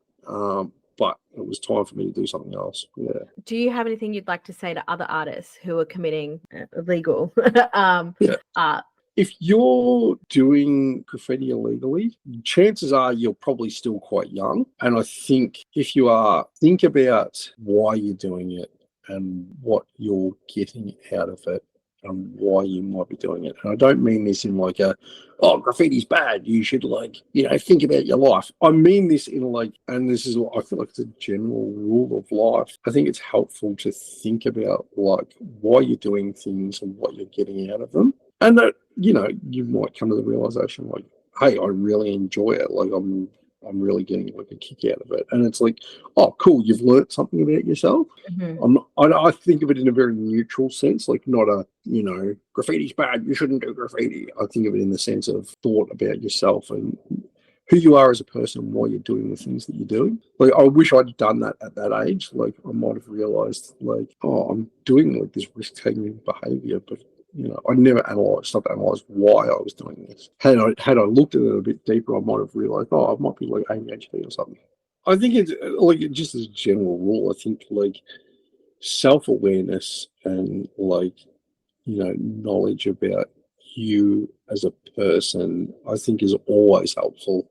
But it was time for me to do something else. Yeah. Do you have anything you'd like to say to other artists who are committing illegal art? If you're doing graffiti illegally, chances are you're probably still quite young. And I think if you are, think about why you're doing it and what you're getting out of it and why you might be doing it. And I don't mean this in like graffiti's bad, you should think about your life. I mean this in like, and this is what I feel like it's a general rule of life. I think it's helpful to think about like why you're doing things and what you're getting out of them. And that, you might come to the realization like, hey, I really enjoy it. Like I'm really getting like a kick out of it. And it's like, oh, cool, you've learnt something about yourself. I think of it in a very neutral sense, like not a, graffiti's bad, you shouldn't do graffiti. I think of it in the sense of thought about yourself and who you are as a person and why you're doing the things that you're doing. Like, I wish I'd done that at that age. Like, I might have realized, like, oh, I'm doing like this risk-taking behavior, but I never stopped to analyze why I was doing this. Had I looked at it a bit deeper, I might have realized, oh, I might be like ADHD or something. I think it's like just as a general rule. I think like self-awareness and like knowledge about you as a person, I think is always helpful.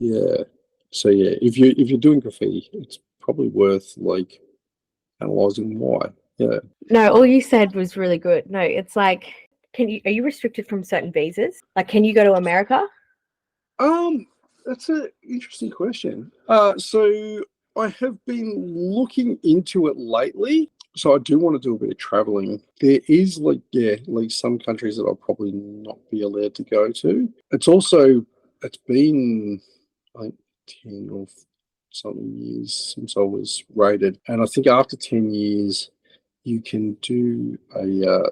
Yeah. So yeah, if you're doing graffiti, it's probably worth like analyzing why. Yeah. No, all you said was really good. No, it's like, are you restricted from certain visas? Like, can you go to America? That's an interesting question. So I have been looking into it lately. So I do want to do a bit of traveling. There is like some countries that I'll probably not be allowed to go to. It's been like 10 or something years since I was rated. And I think after 10 years, you can do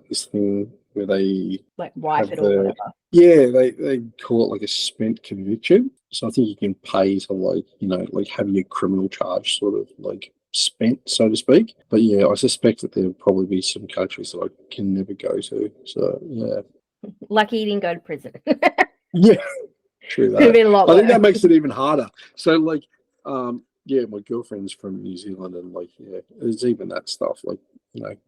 this thing where they like wipe it or whatever. Yeah, they call it like a spent conviction. So I think you can pay to like have your criminal charge sort of like spent, so to speak. But yeah, I suspect that there'll probably be some countries that I can never go to. So yeah. Lucky you didn't go to prison. Yeah, true that. Could have been a lot I think worse. that makes it even harder. So like, yeah, my girlfriend's from New Zealand, and like, yeah, there's even that stuff like,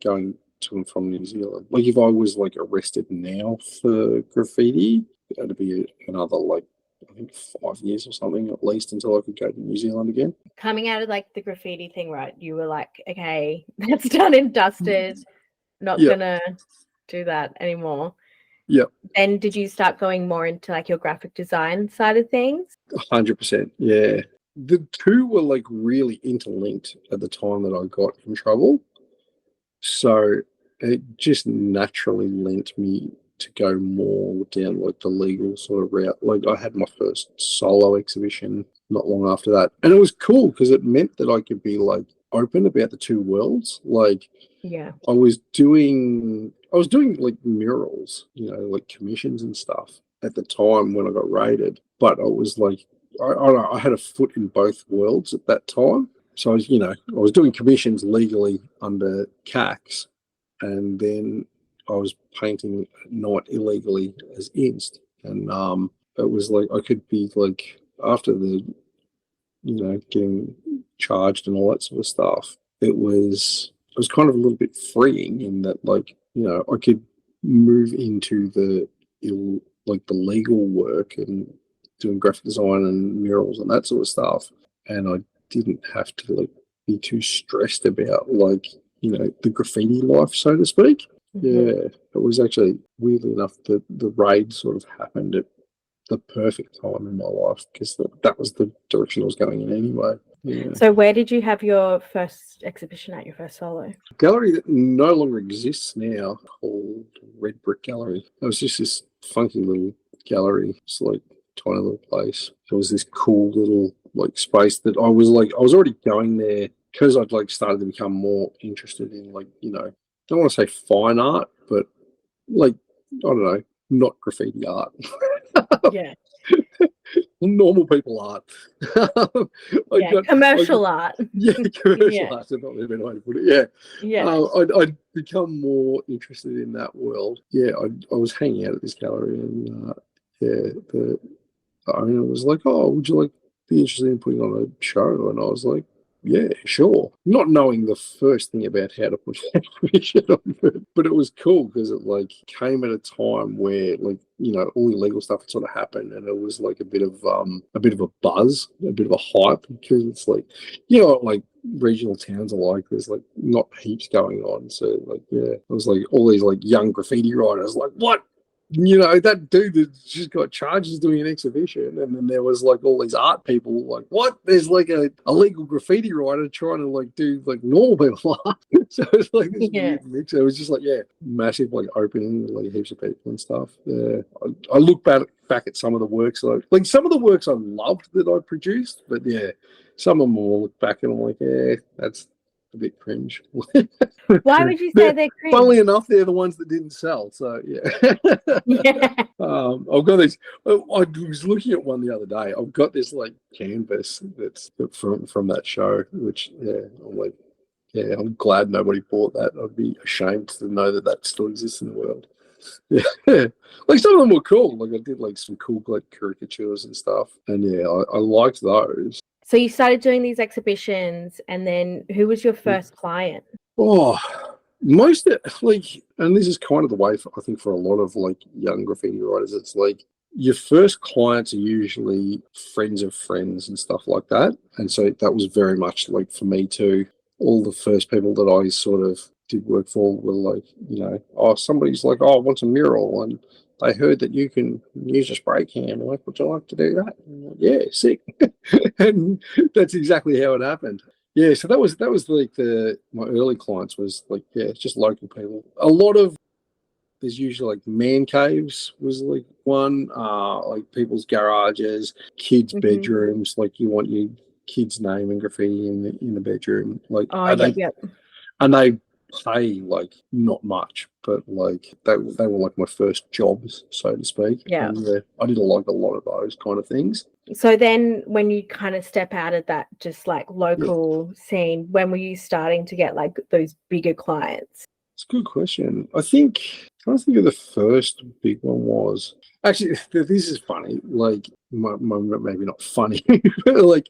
going to and from New Zealand. Like if I was like arrested now for graffiti, it'd be another like I think 5 years or something at least until I could go to New Zealand again. Coming out of like the graffiti thing, right? You were like, okay, that's done and dusted. Not gonna do that anymore. Yeah. Then did you start going more into like your graphic design side of things? 100%. Yeah. The two were like really interlinked at the time that I got in trouble. So it just naturally lent me to go more down like the legal sort of route. Like I had my first solo exhibition not long after that. And it was cool because it meant that I could be like open about the two worlds. Like yeah, I was doing like murals, like commissions and stuff at the time when I got raided. But I was like I had a foot in both worlds at that time. So I was doing commissions legally under Cax, and then I was painting at night illegally as Inst. And it was like I could be like after the getting charged and all that sort of stuff. It was kind of a little bit freeing in that like I could move into the legal work and doing graphic design and murals and that sort of stuff, and I didn't have to like be too stressed about like the graffiti life, so to speak. Yeah, it was actually weirdly enough the raid sort of happened at the perfect time in my life because that was the direction I was going in anyway. Yeah. So where did you have your first exhibition at, your first solo? Gallery that no longer exists now called Red Brick Gallery. It was just this funky little gallery. It's like a tiny little place. It was this cool little like space that I was already going there because I'd like started to become more interested in like, you know, I don't want to say fine art, but like, I don't know, not graffiti art. Yeah. Normal people art. Commercial art. Yeah, commercial Yeah. art. That's not the better way to put it. Yeah. Yeah. I'd become more interested in that world. Yeah, I was hanging out at this gallery, and the owner was like, "Oh, would you like be interested in putting on a show?" And I was like, "Yeah, sure." Not knowing the first thing about how to put shit on, but it was cool because it like came at a time where like, you know, all the illegal stuff had sort of happened, and it was like a bit of a buzz, a bit of a hype, because it's like, you know, like regional towns are like there's like not heaps going on. So like, yeah, it was like all these like young graffiti writers like, what? You know, that dude that just got charges doing an exhibition, and then there was like all these art people like, what? There's like a illegal graffiti writer trying to like do like normal people art. So it's like this weird mix. It was just like, yeah, massive like opening, like heaps of people and stuff. Yeah, I look back at some of the works, like some of the works I loved that I produced, but yeah, some of them will look back and I'm like, yeah, that's a bit cringe. Why would you say they're cringe? Funnily enough, they're the ones that didn't sell. So yeah. Yeah. I've got this. I was looking at one the other day. I've got this like canvas that's from that show, which I'm like, yeah, I'm glad nobody bought that. I'd be ashamed to know that still exists in the world. Yeah, like some of them were cool. Like I did like some cool like caricatures and stuff, and yeah, I liked those. So you started doing these exhibitions, and then who was your first client? Oh, most like, and this is kind of the way I think for a lot of like young graffiti writers, it's like your first clients are usually friends of friends and stuff like that. And so that was very much like for me too. All the first people that I sort of did work for were like, you know, oh, somebody's like, oh, I want a mural, and they heard that you can use a spray can. Like, would you like to do that? Like, yeah, sick. And that's exactly how it happened. Yeah, so that was like my early clients was like, yeah, it's just local people. A lot of there's usually like man caves was like one, like people's garages, kids' bedrooms. Like you want your kid's name and graffiti in the bedroom. Like and they pay like not much, but like they were like my first jobs, so to speak. Yeah. And yeah, I did a lot of those kind of things. So then when you kind of step out of that just like local scene, when were you starting to get like those bigger clients? It's a good question. I think of the first big one was actually, this is funny. Like, maybe not funny, but like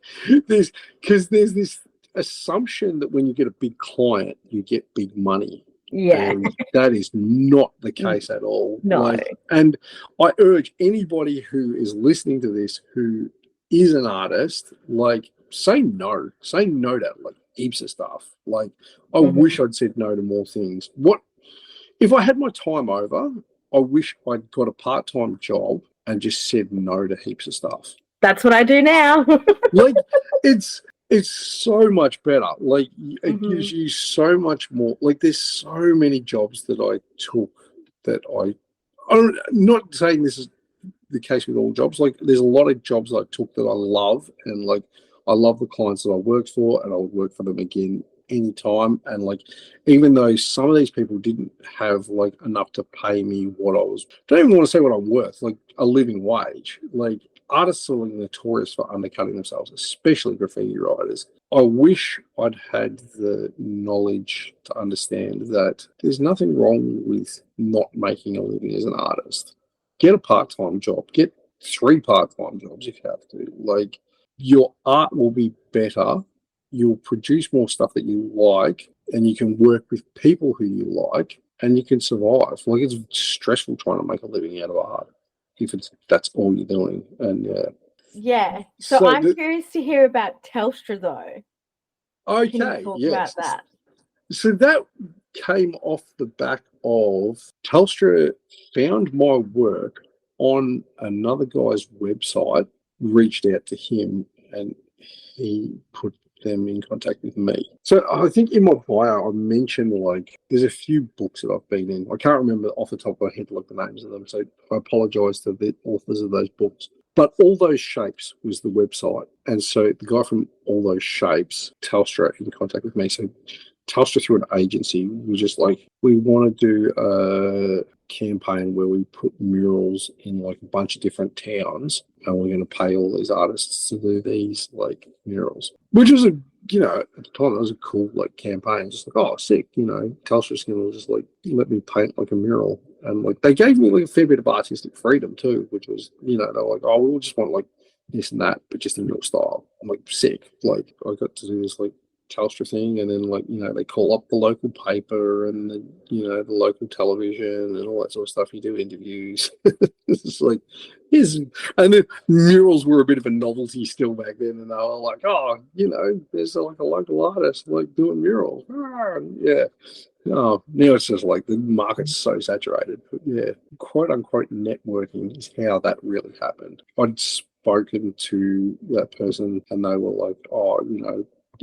there's this assumption that when you get a big client, you get big money. Yeah. And that is not the case at all. No. Like, and I urge anybody who is listening to this who is an artist, like, say no to like heaps of stuff. Like, I wish I'd said no to more things. What if I had my time over? I wish I'd got a part-time job and just said no to heaps of stuff. That's what I do now. Like, it's so much better. Like, it gives you so much more. Like, there's so many jobs that I took that I'm not saying this is the case with all jobs. Like, there's a lot of jobs I took that I love, and like, I love the clients that I worked for, and I would work for them again anytime. And like, even though some of these people didn't have like enough to pay me what I was, don't even want to say what I'm worth, like a living wage. Like, artists are notorious for undercutting themselves, especially graffiti writers. I wish I'd had the knowledge to understand that there's nothing wrong with not making a living as an artist. Get a part-time job. Get 3 part-time jobs if you have to. Like, your art will be better. You'll produce more stuff that you like, and you can work with people who you like, and you can survive. Like, it's stressful trying to make a living out of art if that's all you're doing. And yeah. So I'm curious to hear about Telstra though. Okay, can you talk about that? So that came off the back of Telstra found my work on another guy's website, reached out to him, and he put them in contact with me. So I think in my bio, I mentioned like there's a few books that I've been in. I can't remember off the top of my head like the names of them, so I apologise to the authors of those books. But All Those Shapes was the website, and so the guy from All Those Shapes, Telstra, in contact with me. So Telstra, through an agency, was just like, we want to do a campaign where we put murals in like a bunch of different towns, and we're going to pay all these artists to do these like murals, which was at the time, it was a cool like campaign. Just like, oh, sick, Telstra's going to just like let me paint like a mural, and like they gave me like a fair bit of artistic freedom too, which was, they're like, oh, we'll just want like this and that, but just in your style. I'm like, sick. Like I got to do this like Telstra thing, and then like they call up the local paper and the local television and all that sort of stuff. You do interviews. It's like, and then murals were a bit of a novelty still back then, and they were like, oh, there's like a local artist like doing murals. Yeah. Oh, now it's just like the market's so saturated. But yeah, quote unquote networking is how that really happened. I'd spoken to that person, and they were like, oh,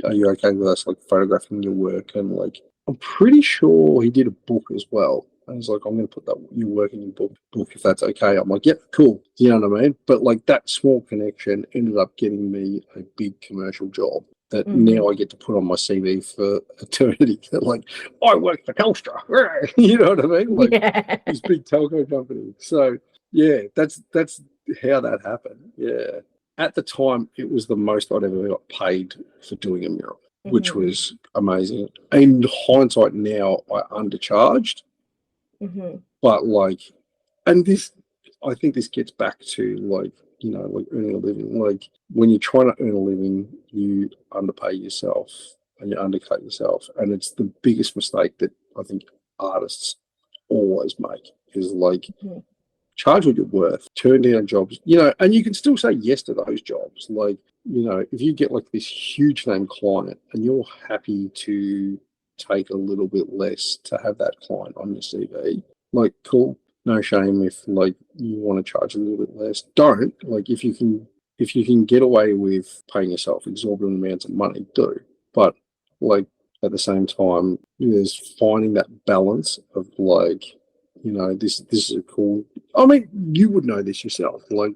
are you okay with us like photographing your work? And like, I'm pretty sure he did a book as well. And I was like, I'm going to put your work in your book if that's okay. I'm like, yep, cool. You know what I mean? But like that small connection ended up getting me a big commercial job that now I get to put on my CV for eternity. Like, I work for Telstra. You know what I mean? Like this big telco company. So yeah, that's how that happened. Yeah. At the time, it was the most I'd ever got paid for doing a mural, which was amazing. In hindsight now, I undercharged, but like, and this, I think this gets back to like, like earning a living. Like when you're trying to earn a living, you underpay yourself and you undercut yourself. And it's the biggest mistake that I think artists always make is like, charge what you're worth, turn down jobs, and you can still say yes to those jobs. Like, if you get like this huge name client and you're happy to take a little bit less to have that client on your CV, like, cool, no shame if like you want to charge a little bit less. Don't. Like, if you can get away with paying yourself exorbitant amounts of money, do. But like at the same time, there's finding that balance of like, this is a cool. I mean, you would know this yourself. Like,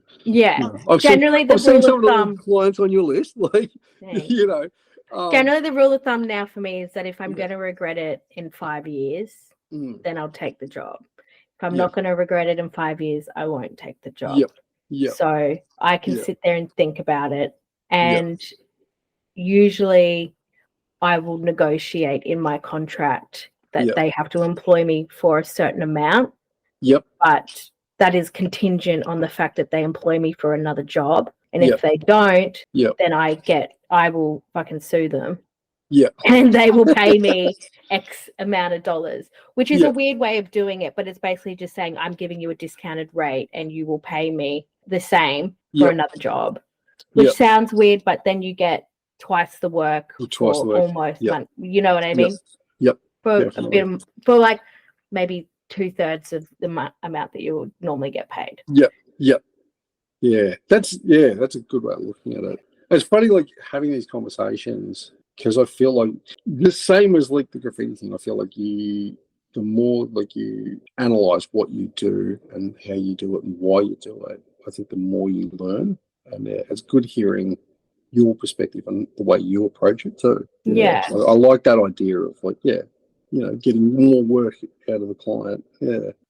I've generally seen some of the clients on your list. Like, generally the rule of thumb now for me is that if I'm going to regret it in 5 years, then I'll take the job. If I'm not going to regret it in 5 years, I won't take the job. So I can sit there and think about it, and usually I will negotiate in my contract that they have to employ me for a certain amount. But that is contingent on the fact that they employ me for another job. And if they don't, then I will fucking sue them. And they will pay me X amount of dollars, which is a weird way of doing it. But it's basically just saying, I'm giving you a discounted rate and you will pay me the same for another job, which sounds weird, but then you get twice the work for almost money. You know what I mean? For a bit of, for like maybe 2/3 of the amount that you would normally get paid. That's a good way of looking at it. It's funny, like having these conversations, because I feel like the same as like the graffiti thing. I feel like the more like you analyze what you do and how you do it and why you do it, I think the more you learn, and it's good hearing your perspective and the way you approach it too. I like that idea of like, getting more work out of the client.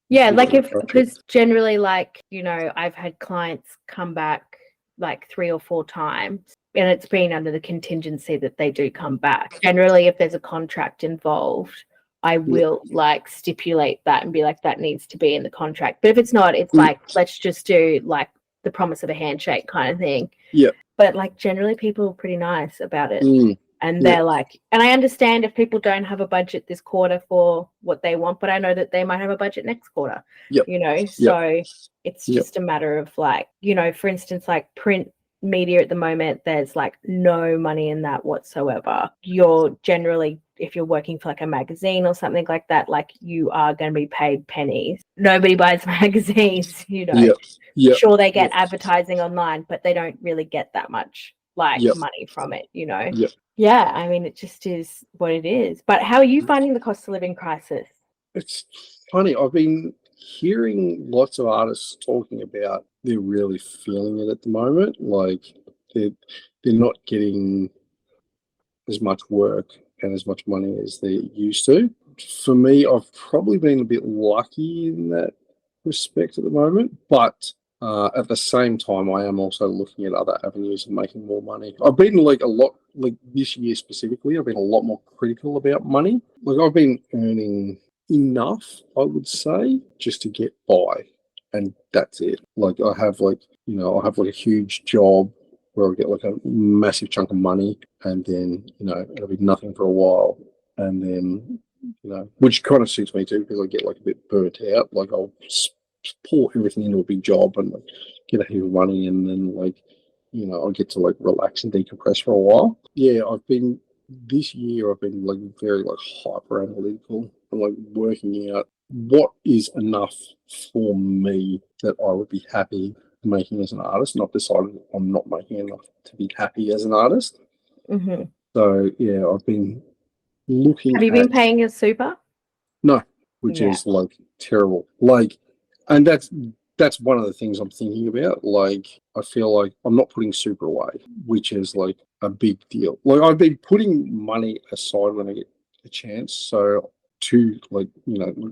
Like because generally, like, I've had clients come back like 3 or 4 times, and it's been under the contingency that they do come back. Generally, if there's a contract involved, I will like stipulate that and be like, that needs to be in the contract. But if it's not, it's like, let's just do like the promise of a handshake kind of thing. But like generally people are pretty nice about it. And they're like, and I understand if people don't have a budget this quarter for what they want, but I know that they might have a budget next quarter, so it's just a matter of like, for instance, like print media at the moment, there's like no money in that whatsoever. You're generally, if you're working for like a magazine or something like that, like you are going to be paid pennies. Nobody buys magazines, Sure, they get advertising online, but they don't really get that much like money from it, Yeah, I mean, it just is what it is. But how are you finding the cost of living crisis? It's funny. I've been hearing lots of artists talking about they're really feeling it at the moment. Like they're they're not getting as much work and as much money as they used to. For me, I've probably been a bit lucky in that respect at the moment, but at the same time, I am also looking at other avenues of making more money. I've been like a lot, like this year specifically, I've been a lot more critical about money. Like I've been earning enough, I would say, just to get by, and that's it. Like I have like, I have like a huge job where I get like a massive chunk of money, and then it'll be nothing for a while, and then which kind of suits me too because I get like a bit burnt out. Like I'll pour everything into a big job and like get a heap of money, and then like I get to like relax and decompress for a while. Yeah, this year I've been like very like hyper analytical and like working out what is enough for me that I would be happy making as an artist, and I've decided I'm not making enough to be happy as an artist. Mm-hmm. So yeah, I've been looking Have you been paying your super? no, which is like terrible. Like, and that's one of the things I'm thinking about. Like, I feel like I'm not putting super away, which is like a big deal. Like, I've been putting money aside when I get a chance, so to like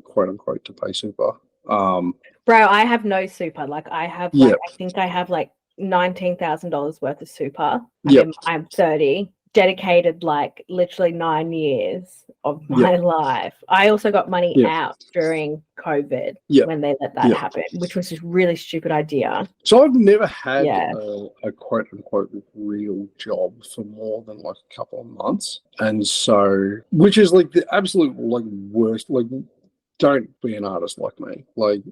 quote unquote to pay super. Bro, I have no super. Like I have Yeah. I think I have like $19,000 worth of super. Yep. I'm 30, dedicated like literally 9 years of my life. I also got money out during COVID when they let that happen, which was just really stupid idea. So I've never had a quote unquote real job for more than like a couple of months. And so, which is like the absolute like worst, like don't be an artist like me. Like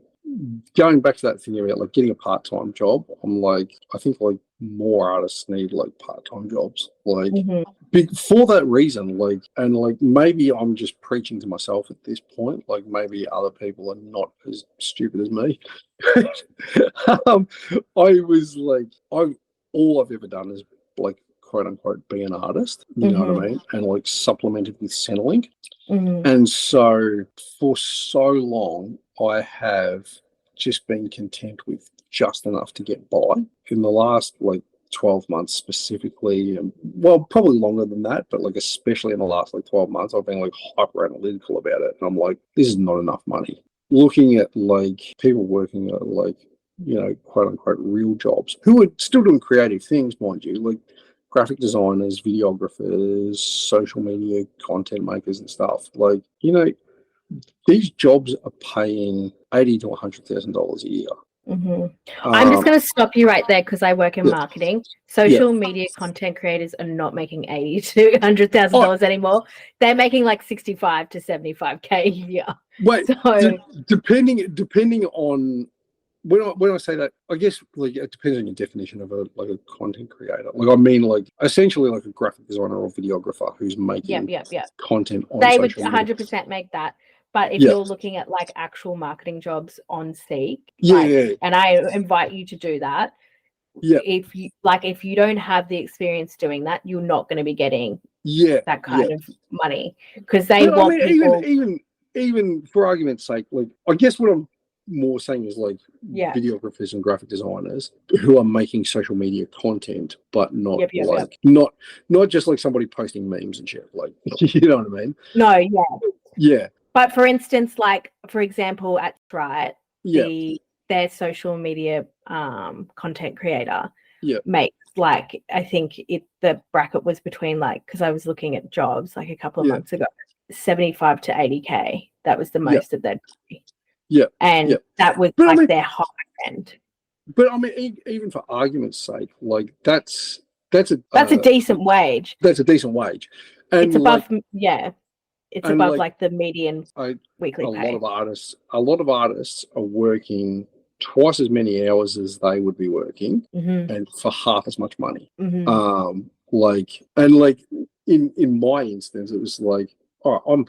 going back to that thing about like getting a part-time job, I'm like, I think like more artists need like part-time jobs. Like for that reason, like, and like maybe I'm just preaching to myself at this point. Like maybe other people are not as stupid as me. I was like, all I've ever done is like quote unquote be an artist, you know what I mean? And like supplemented with Centrelink. And so for so long, I have just been content with just enough to get by. In the last like 12 months specifically, and well, probably longer than that, but like especially in the last like 12 months, I've been like hyper analytical about it. And I'm like, this is not enough money. Looking at like people working at like, quote unquote real jobs who are still doing creative things, mind you, like graphic designers, videographers, social media content makers and stuff. Like, these jobs are paying $80,000 to $100,000 a year. I'm just going to stop you right there because I work in marketing. Social media content creators are not making $80,000 to $100,000 anymore. They're making like 65 to 75K a year. Wait, so, depending on when I say that, I guess like it depends on your definition of a content creator. Like I mean like essentially like a graphic designer or videographer who's making content on they social would 100% media. Make that. But if you're looking at like actual marketing jobs on Seek, and I invite you to do that. Yeah. If you don't have the experience doing that, you're not going to be getting that kind of money because they want people. Even for argument's sake, like I guess what I'm more saying is like videographers and graphic designers who are making social media content, but not not just like somebody posting memes and shit. Like you know what I mean? No, yeah. But for instance, like for example, at Right, their social media content creator makes like I think the bracket was between like because I was looking at jobs like a couple of months ago, 75 to 80K. That was the most of their that was their high end. But I mean, even for argument's sake, like that's a decent wage. That's a decent wage, and it's above it's above like the median weekly pay. A lot of artists are working twice as many hours as they would be working, and for half as much money. Like in my instance, it was like, all right, I'm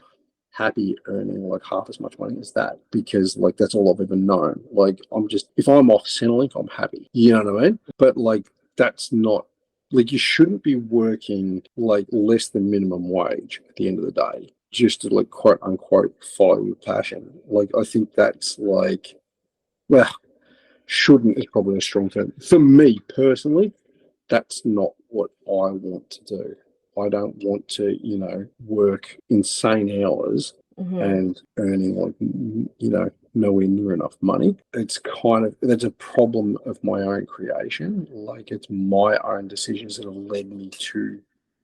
happy earning like half as much money as that because like that's all I've ever known. Like I'm just if I'm off Centrelink, I'm happy. You know what I mean? But like that's not like you shouldn't be working like less than minimum wage at the end of the day, just to like quote unquote follow your passion. Like I think that's like, well, shouldn't is probably a strong term. For me personally, that's not what I want to do. I don't want to, work insane hours and earning like, nowhere near enough money. It's that's a problem of my own creation. Like it's my own decisions that have led me to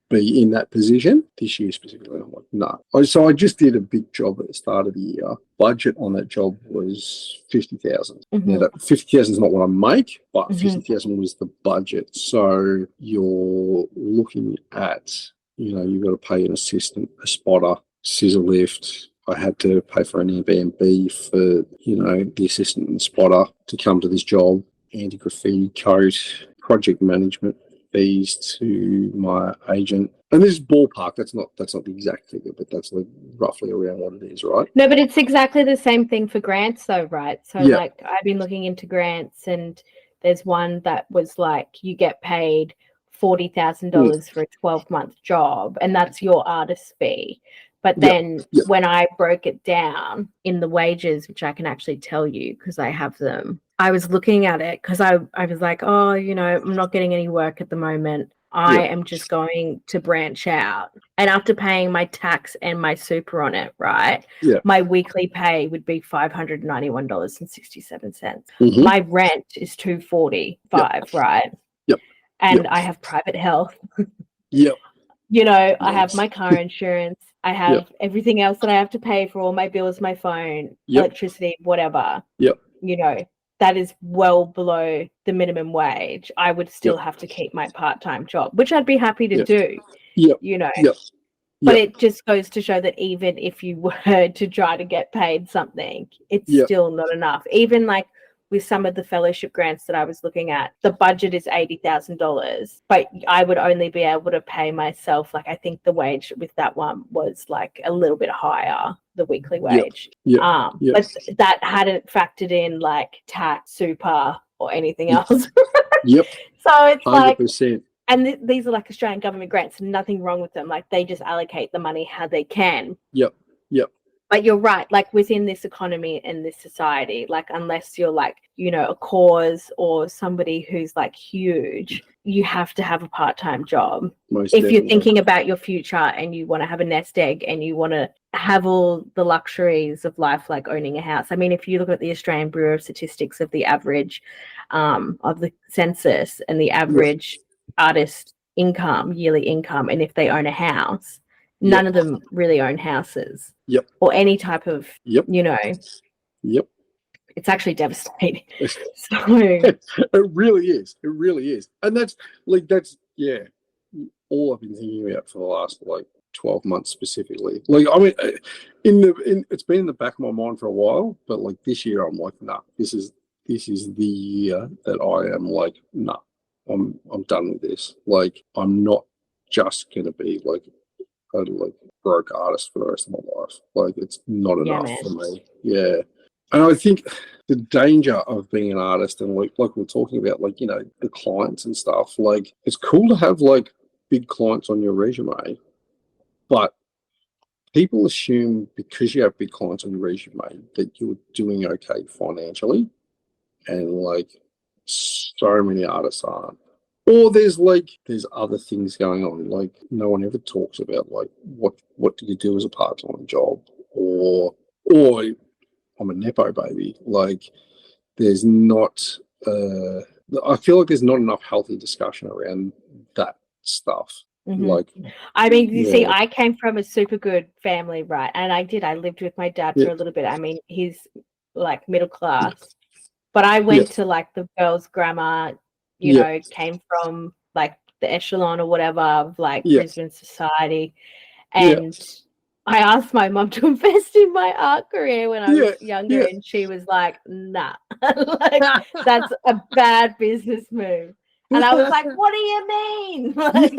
be in that position this year specifically. I'm like, no. So I just did a big job at the start of the year. Budget on that job was 50,000. Now that 50,000 is not what I make, but 50,000 was the budget. So you're looking at, you've got to pay an assistant, a spotter, scissor lift. I had to pay for an Airbnb for, the assistant and spotter to come to this job, anti-graffiti coat, project management fees to my agent. And this is ballpark. That's not the exact figure, but that's like roughly around what it is, right? No, but it's exactly the same thing for grants though, right? So Yeah. like I've been looking into grants, and there's one that was like you get paid $40,000 for a 12-month job, and that's your artist fee. But then when I broke it down in the wages, which I can actually tell you because I have them, I was looking at it because I was like, oh, I'm not getting any work at the moment. I am just going to branch out. And after paying my tax and my super on it, right, my weekly pay would be $591.67. My rent is $245, right? And I have private health. I have my car insurance. I have everything else that I have to pay for all my bills, my phone, electricity, whatever. That is well below the minimum wage. I would still have to keep my part-time job, which I'd be happy to do, But it just goes to show that even if you were to try to get paid something, it's still not enough. Even like with some of the fellowship grants that I was looking at, the budget is $80,000, but I would only be able to pay myself, like I think the wage with that one was like a little bit higher, the weekly wage. But that hadn't factored in like tax, super, or anything else. So it's 100%. Like, and these are like Australian government grants, nothing wrong with them. Like they just allocate the money how they can. But you're right, like within this economy and this society, like unless you're like, a cause or somebody who's like huge, you have to have a part-time job. If you're thinking about your future and you want to have a nest egg and you want to have all the luxuries of life, like owning a house. I mean, if you look at the Australian Bureau of Statistics of the average of the census and the average artist income, yearly income, and if they own a house, none of them really own houses. Or any type of, it's actually devastating. So it really is. It really is. And that's all I've been thinking about for the last like 12 months specifically. Like, I mean, it's been in the back of my mind for a while, but like this year I'm like, nah, this is the year that I am like, nah, I'm done with this. Like, I'm not just going to be like a broke artist for the rest of my life. Like it's not enough for me. And I think the danger of being an artist and like we're talking about, like, the clients and stuff, like it's cool to have like big clients on your resume, but people assume because you have big clients on your resume that you're doing okay financially, and like so many artists aren't. Or there's other things going on. Like no one ever talks about like what do you do as a part-time job, or I'm a nepo baby. Like there's not I feel like there's not enough healthy discussion around that stuff. Like, I mean, you see, I came from a super good family, right? And I lived with my dad for a little bit. I mean, he's like middle class, but I went to like the girls' grammar. Came from like the echelon or whatever of like Brisbane society. And I asked my mum to invest in my art career when I was younger, and she was like, nah, like that's a bad business move. And I was like, what do you mean? Like,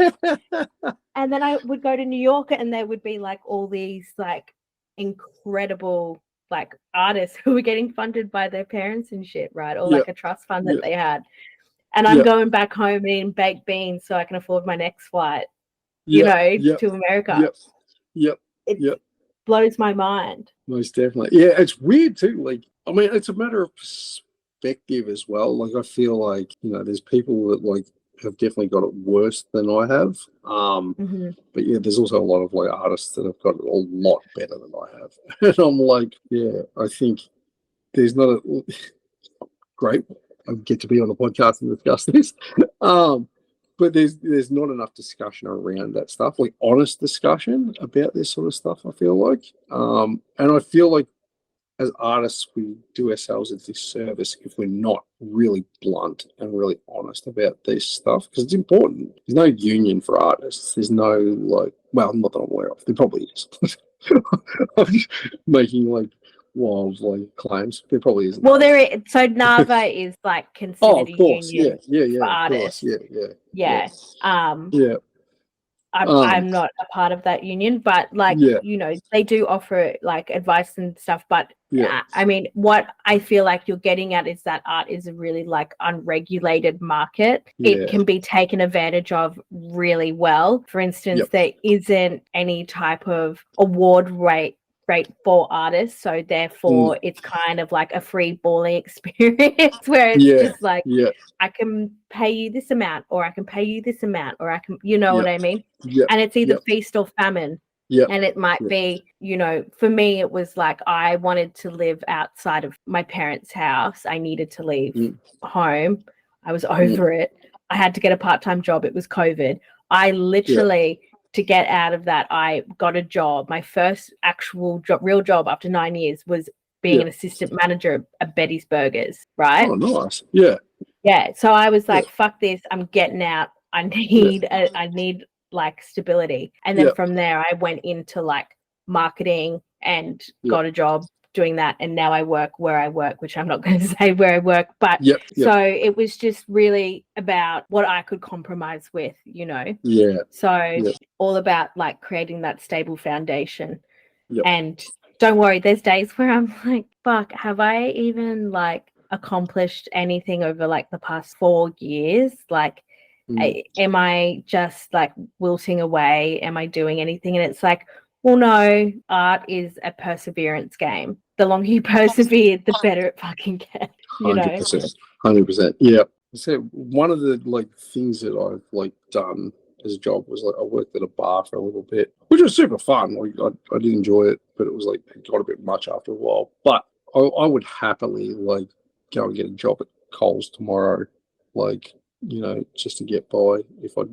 and then I would go to New York and there would be like all these like incredible like artists who were getting funded by their parents and shit, right? Or like a trust fund that they had. and I'm going back home and eating baked beans so I can afford my next flight, to America. It blows my mind. Most definitely. Yeah, it's weird too. Like, I mean, it's a matter of perspective as well. Like, I feel like, there's people that like have definitely got it worse than I have. But yeah, there's also a lot of like artists that have got it a lot better than I have. And I'm like, yeah, I think there's not a great. I get to be on the podcast and discuss this. But there's not enough discussion around that stuff, like honest discussion about this sort of stuff, I feel like. And I feel like as artists, we do ourselves a disservice if we're not really blunt and really honest about this stuff, because it's important. There's no union for artists. There's no, like, well, not that I'm aware of. There probably is. I'm just making, like, wild, like, claims. There probably isn't. Well, there is. So NAVA is, like, considered a union for artists. Yeah. I'm not a part of that union, but like, they do offer like advice and stuff. But I mean, what I feel like you're getting at is that art is a really like unregulated market. It can be taken advantage of really well. For instance, there isn't any type of award rate for artists, so therefore it's kind of like a free balling experience where it's just like I can pay you this amount, or I can pay you this amount, or I can, what I mean? And it's either feast or famine. And it might be, for me, it was like I wanted to live outside of my parents' house. I needed to leave home. I was over it. I had to get a part-time job. It was COVID. I literally, to get out of that, I got a job. My first actual job, real job after 9 years, was being an assistant manager at Betty's Burgers, right? Oh, nice. Yeah. So I was like, fuck this. I'm getting out. I need like stability. And then from there, I went into like marketing and got a job doing that. And now I work where I work, which I'm not going to say where I work. But so it was just really about what I could compromise with, So all about like creating that stable foundation. And don't worry, there's days where I'm like, fuck, have I even like accomplished anything over like the past 4 years? Like, am I just like wilting away? Am I doing anything? And it's like, well, no, art is a perseverance game. The longer you persevere, the better it fucking gets. 100%. Yeah. So one of the like things that I've like done as a job was like I worked at a bar for a little bit, which was super fun. Like I did enjoy it, but it was like it got a bit much after a while. But I would happily like go and get a job at Coles tomorrow, like, just to get by if I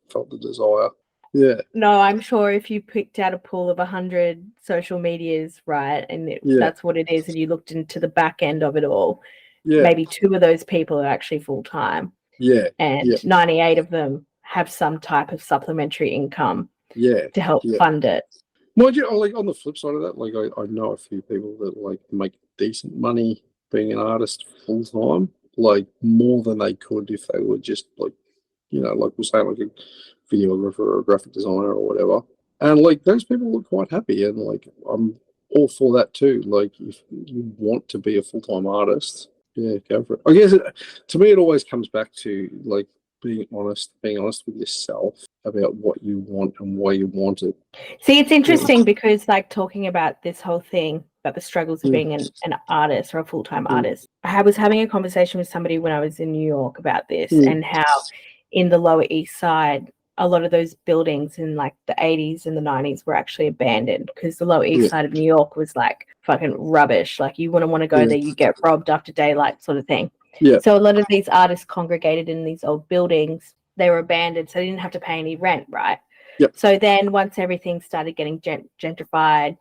felt the desire. Yeah. No, I'm sure if you picked out a pool of 100 social medias, right, and that's what it is, and you looked into the back end of it all, maybe 2 of those people are actually full time. And 98 of them have some type of supplementary income to help fund it. Mind you, like on the flip side of that, like I know a few people that like make decent money being an artist full time, like more than they could if they were just like, like we're saying, like a videographer or a graphic designer or whatever. And like those people look quite happy, and like I'm all for that too. Like if you want to be a full-time artist, go for it. I guess to me it always comes back to like being honest with yourself about what you want and why you want it. See, it's interesting because like talking about this whole thing about the struggles of being an artist or a full-time artist. I was having a conversation with somebody when I was in New York about this and how in the Lower East Side, a lot of those buildings in like the 80s and the 90s were actually abandoned because the Lower East Side of New York was like fucking rubbish. Like you wouldn't want to go there, you get robbed after daylight sort of thing. So a lot of these artists congregated in these old buildings. They were abandoned, so they didn't have to pay any rent, right? So then once everything started getting gentrified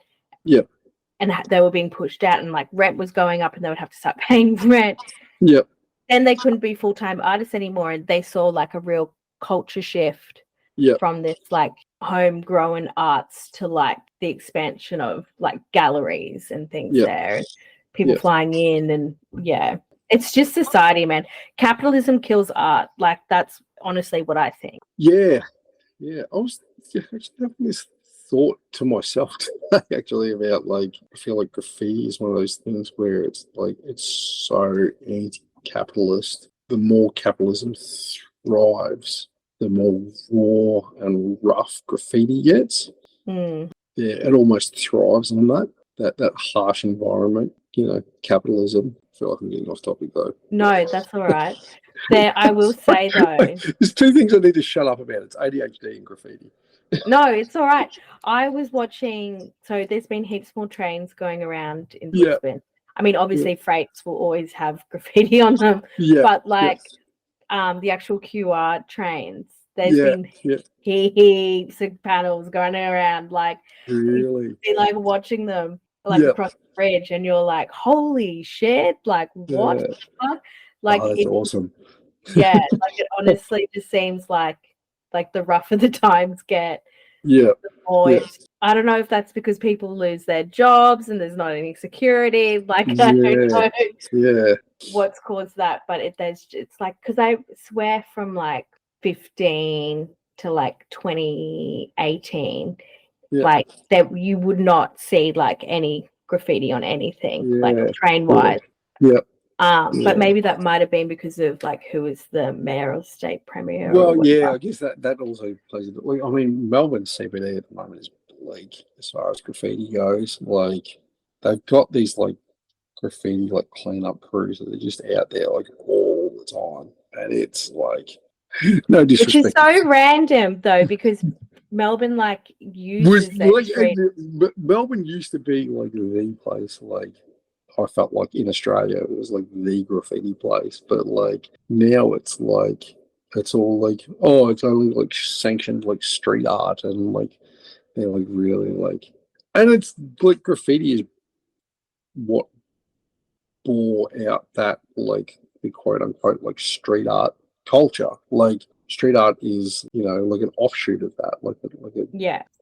and they were being pushed out and like rent was going up and they would have to start paying rent. Then they couldn't be full-time artists anymore, and they saw like a real culture shift from this like homegrown arts to like the expansion of like galleries and things there, and people flying in, and it's just society, man. Capitalism kills art. Like that's honestly what I think. I was actually having this thought to myself today, actually, about like I feel like graffiti is one of those things where it's like it's so anti-capitalist the more capitalism thrives, the more raw and rough graffiti gets. Mm. Yeah, it almost thrives on that harsh environment. Capitalism. I feel like I'm getting off topic though. No, that's all right. There, I will say though. There's two things I need to shut up about. It's ADHD and graffiti. No, it's all right. I was watching, so there's been heaps more trains going around in Yeah. Brisbane. I mean, obviously freights will always have graffiti on them, Yeah. but like the actual QR trains, there's been Yeah. heaps of panels going around. Like, Really? be like watching them like across the bridge, and you're like, holy shit! Like, what the fuck? Like, that's awesome. Yeah, like it honestly just seems like the rougher the times get, Yeah. the more I don't know if that's because people lose their jobs and there's not any security. Like, I don't know what's caused that, but it's like, because I swear from like 15 to like 2018, like that you would not see like any graffiti on anything, like train wise. But maybe that might have been because of like who was the mayor or state premier. Well, I guess that also plays a bit. Like, I mean, Melbourne CBD at the moment is bleak as far as graffiti goes. Like, they've got these like graffiti like cleanup crews that are just out there like all the time, and it's like no disrespect. Which is so random though, because Melbourne like uses Melbourne used to be like the place. Like, I felt like in Australia it was like the graffiti place, but like now it's like it's all like, oh, it's only like sanctioned like street art, and like they're like really like, and it's like graffiti is what bore out that like the quote unquote like street art culture. Like, street art is, like an offshoot of that, like the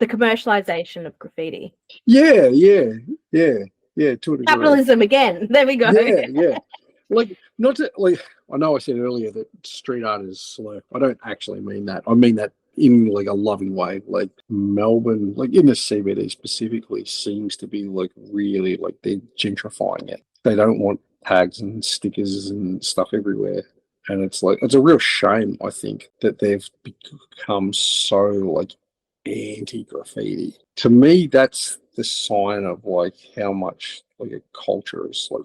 commercialization of graffiti. Yeah, to a degree. Capitalism again. There we go. Yeah. Like, not to, like, I know I said earlier that street art is slow. I don't actually mean that. I mean that in like a loving way. Like, Melbourne, like in the CBD specifically, seems to be like really like they're gentrifying it. They don't want tags and stickers and stuff everywhere. And it's like, it's a real shame, I think, that they've become so like anti-graffiti. To me, that's the sign of like how much like a culture is like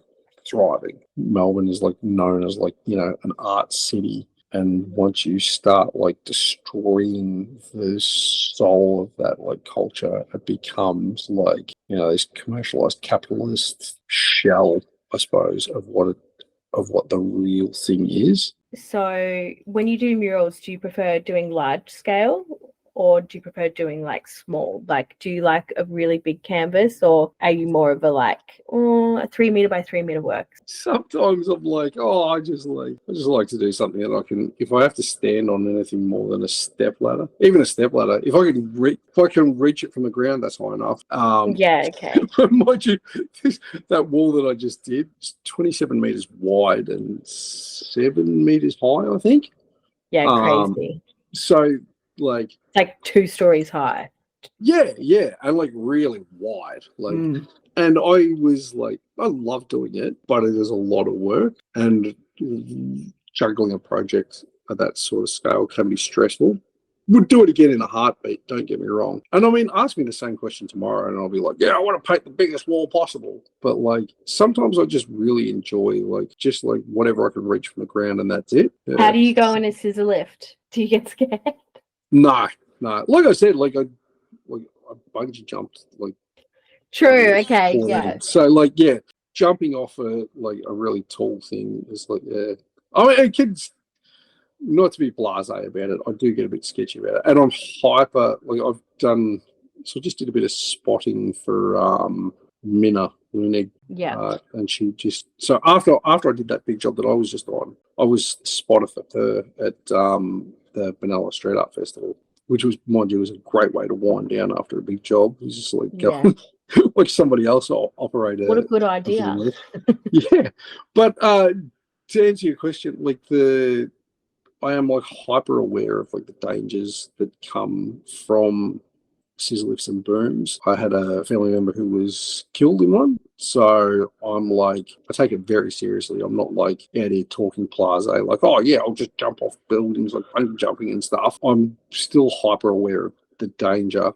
thriving. Melbourne is like known as like, an art city. And once you start like destroying the soul of that like culture, it becomes like, this commercialized capitalist shell, I suppose, of what the real thing is. So when you do murals, do you prefer doing large scale or do you prefer doing like small? Like, do you like a really big canvas, or are you more of a like a 3 meter by 3 meter work? Sometimes I'm like, I just like to do something that I can, if I have to stand on anything more than a step ladder, even a step ladder, if I can reach it from the ground, that's high enough. Okay. Mind you, that wall that I just did is 27 meters wide and 7 meters high, I think. Yeah, crazy. So like, it's like 2 stories high. Yeah, and like really wide, like. And I was like, I love doing it, but it is a lot of work, and juggling a project at that sort of scale can be stressful. Would do it again in a heartbeat, don't get me wrong. And I mean, ask me the same question tomorrow and I'll be like, yeah, I want to paint the biggest wall possible. But like, sometimes I just really enjoy like, just like whatever I can reach from the ground, and that's it. Yeah. How do you go in a scissor lift? Do you get scared? No. Like I said, like I bungee jumped like. True. Okay. Yeah. So like, jumping off a really tall thing is like, I mean, kids, not to be blasé about it, I do get a bit sketchy about it, and I'm hyper. Like, I just did a bit of spotting for Minna Lunig. Yeah. And she just, so after I did that big job that I was just on, I was spotter for her at the Benalla Street Art Festival, which was, mind you, was a great way to wind down after a big job. It was just like going. Like somebody else operate it. What a good idea. Yeah. But to answer your question, like I am like hyper aware of like the dangers that come from scissor lifts and booms. I had a family member who was killed in one. So I'm like, I take it very seriously. I'm not like out here talking blasé, like, oh yeah, I'll just jump off buildings, like bungee jumping and stuff. I'm still hyper aware of the danger,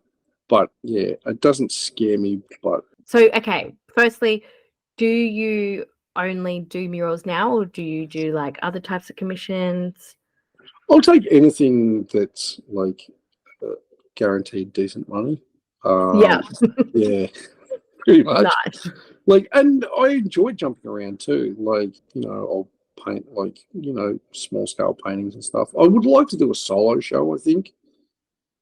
but yeah, it doesn't scare me. But So, okay, firstly, do you only do murals now, or do you do like other types of commissions? I'll take anything that's like guaranteed decent money. Yeah. Yeah, pretty much. Nice. Like, and I enjoy jumping around too. Like, I'll paint like, small scale paintings and stuff. I would like to do a solo show, I think,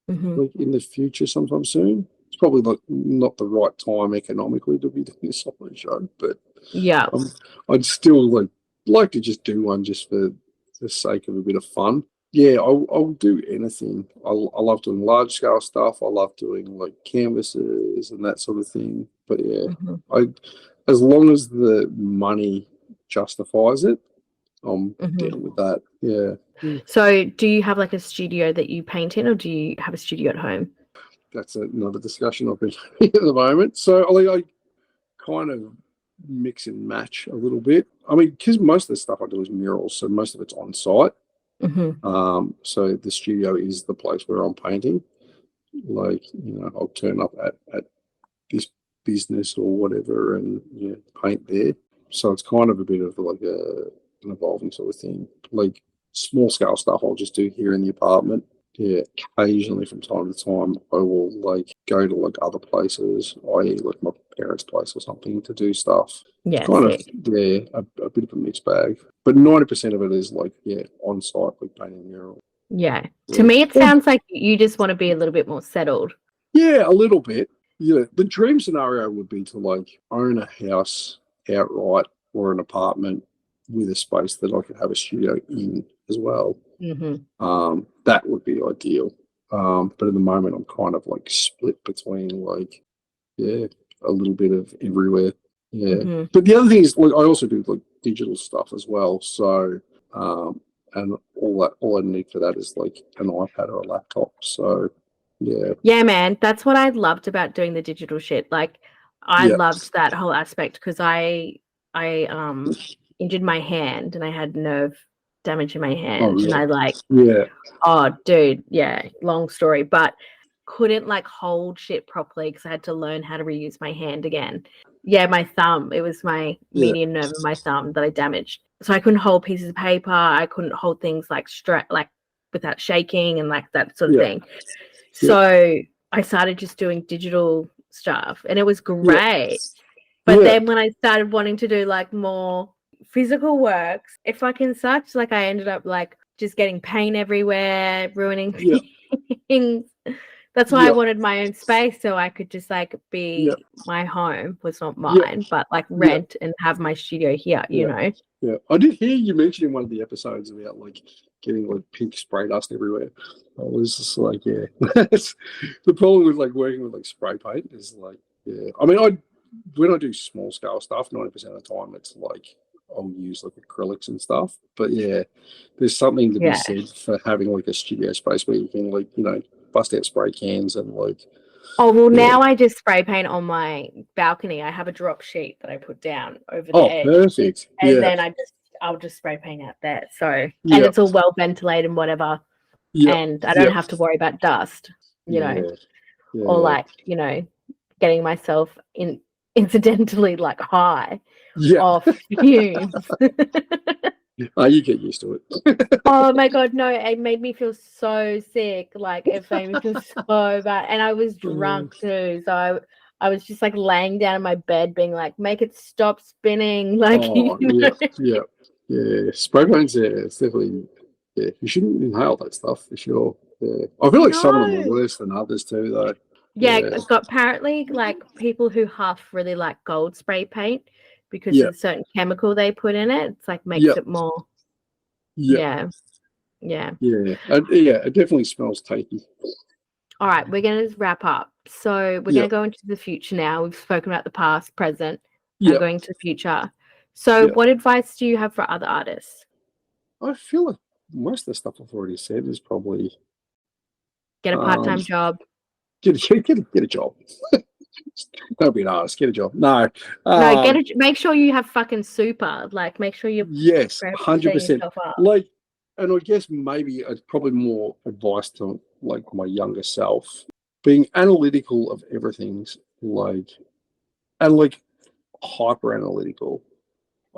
Hmm. like in the future sometime soon. It's probably like not the right time economically to be doing a solo show, but Yeah. I'd still like to just do one just for the sake of a bit of fun. Yeah, I'll do anything. I love doing large scale stuff. I love doing like canvases and that sort of thing. But yeah, Hmm. as long as the money justifies it, I'm Hmm. down with that. Yeah. So, do you have like a studio that you paint in, or do you have a studio at home? That's another discussion I've been having at the moment. So I kind of mix and match a little bit. I mean, because most of the stuff I do is murals, so most of it's on site. Hmm. So the studio is the place where I'm painting. Like, I'll turn up at this business or whatever and paint there. So it's kind of a bit of like an evolving sort of thing. Like small scale stuff I'll just do here in the apartment. Yeah, occasionally from time to time I will like go to like other places, i.e. like my parents' place or something to do stuff. Yeah, Kind of, sick. yeah, a bit of a mixed bag. But 90% of it is like, yeah, on site, like painting a mural. Yeah. To Yeah. me, it Or, sounds like you just want to be a little bit more settled. yeah, a little bit. Yeah, the dream scenario would be to like own a house outright or an apartment with a space that I could have a studio in as well. Hmm. That would be ideal. But at the moment, I'm kind of like split between like, yeah, a little bit of everywhere. Yeah. Hmm. But the other thing is, like, I also do like digital stuff as well. So, and all I need for that is like an iPad or a laptop. So, yeah, Yeah, man, that's what I loved about doing the digital shit. Like, I yeah. loved that whole aspect because I injured my hand and I had nerve damage in my Oh, hand, and really? I like, Yeah, oh, dude, yeah, long story, but couldn't like hold shit properly because I had to learn how to reuse my hand again. Yeah, my thumb. It was my yeah, median nerve of my thumb that I damaged. So I couldn't hold pieces of paper. I couldn't hold things like like without shaking and like that sort of yeah, thing. yeah, So I started just doing digital stuff and it was yeah, great. But yeah, then when I started wanting to do like more physical works, it fucking sucks. Like I ended up like just getting paint everywhere, ruining yeah, things. That's why I yeah, wanted my own space so I could just like yeah, be my home was not yeah, mine, but like yeah, rent and have my studio here, you yeah. know? Yeah, I did hear you mention in one of the episodes about like getting like pink spray dust everywhere. I was just like, yeah, that's the problem with like working with like spray paint is like, yeah. I mean, when I do small scale stuff, 90% of the time it's like I'll use like acrylics and stuff. But yeah, there's something to be Yeah. said for having like a studio space where you can like bust out spray cans and like Oh, well, yeah. now I just spray paint on my balcony. I have a drop sheet that I put down over the Oh, edge. perfect. And Yeah, then I'll just spray paint out there. So, and yeah, it's all well ventilated and whatever. yeah, And I yeah, don't have to worry about dust, you know, yeah, or yeah, like, getting myself incidentally like high yeah. off fumes. Oh, you get used to it. Oh my God, no, it made me feel so sick. Like it made me feel so bad. And I was drunk too. So I was just like laying down in my bed being like, make it stop spinning. Like, Oh, yeah, yeah, yeah. Spray paint's, yeah, it's definitely, yeah, you shouldn't inhale that stuff for sure. Yeah. I feel like some of them are No. worse than others too, though. Yeah, Yeah, got apparently like people who huff really like gold spray paint because yeah, of the certain chemical they put in it. It's like yeah, makes it more, yeah, yeah, yeah. yeah. Yeah, it definitely smells taky. All right, we're going to wrap up. So we're going Yeah, to go into the future now. We've spoken about the past, present, now yeah, going to the future. So yeah. what advice do you have for other artists? I feel like most of the stuff I've already said is probably Get a um, part-time job. get a job. Don't be an artist. Get a job. No. No, make sure you have fucking super. Like, make sure you're Yes, setting 100%. yourself up. Like, and I guess maybe it's probably more advice to like my younger self, being analytical of everything's like, and like hyper analytical,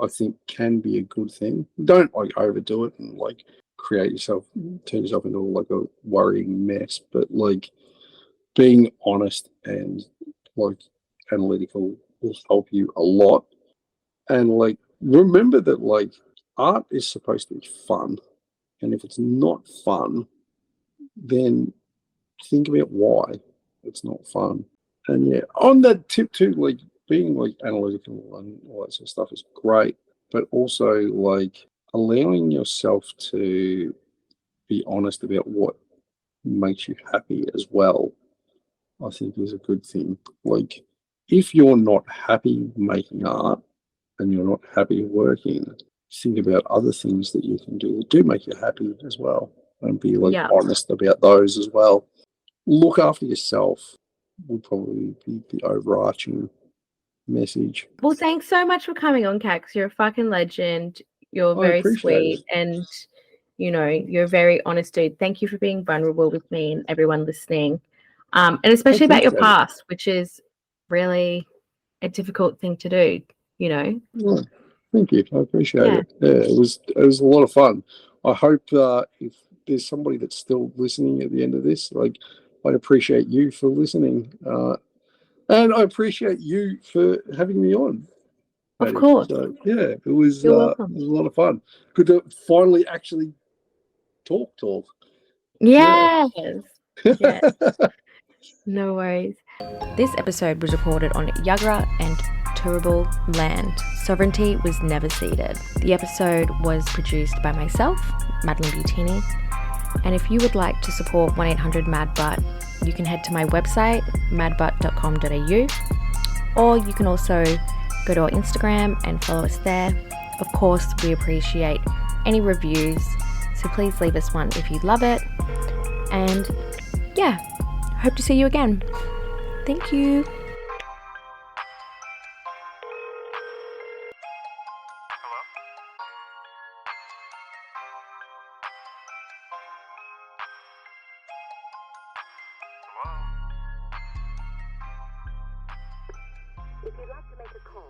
I think can be a good thing. Don't like overdo it and like turn yourself into like a worrying mess, but like being honest and like analytical will help you a lot. And like remember that like art is supposed to be fun. And if it's not fun, then think about why it's not fun. And yeah, on that tip too, like being like analytical and all that sort of stuff is great, but also like allowing yourself to be honest about what makes you happy as well, I think is a good thing. Like if you're not happy making art and you're not happy working, think about other things that you can do that do make you happy as well, and be like Yeah. honest about those as well. Look after yourself would probably be the overarching message. Well, thanks so much for coming on, Cax. You're a fucking legend. You're I very appreciate sweet, it. and you're a very honest dude. Thank you for being vulnerable with me and everyone listening, and especially about your past, which is really a difficult thing to do. Yeah, thank you. I appreciate Yeah. it. Yeah, it was a lot of fun. I hope if there's somebody that's still listening at the end of this, like I'd appreciate you for listening, and I appreciate you for having me on. Of Maddie. course. So yeah, it was You're a welcome. lot of fun. Good to finally actually talk. Yes. Yeah. Yes. No worries. This episode was recorded on Yuggera and Turrbal land. Sovereignty was never ceded. The episode was produced by myself, Madeline Butini. And if you would like to support 1-800-MAD-BUTT, you can head to my website, madbutt.com.au, or you can also go to our Instagram and follow us there. Of course, we appreciate any reviews, so please leave us one if you love it. And yeah, hope to see you again. Thank you. If you'd like to make a call,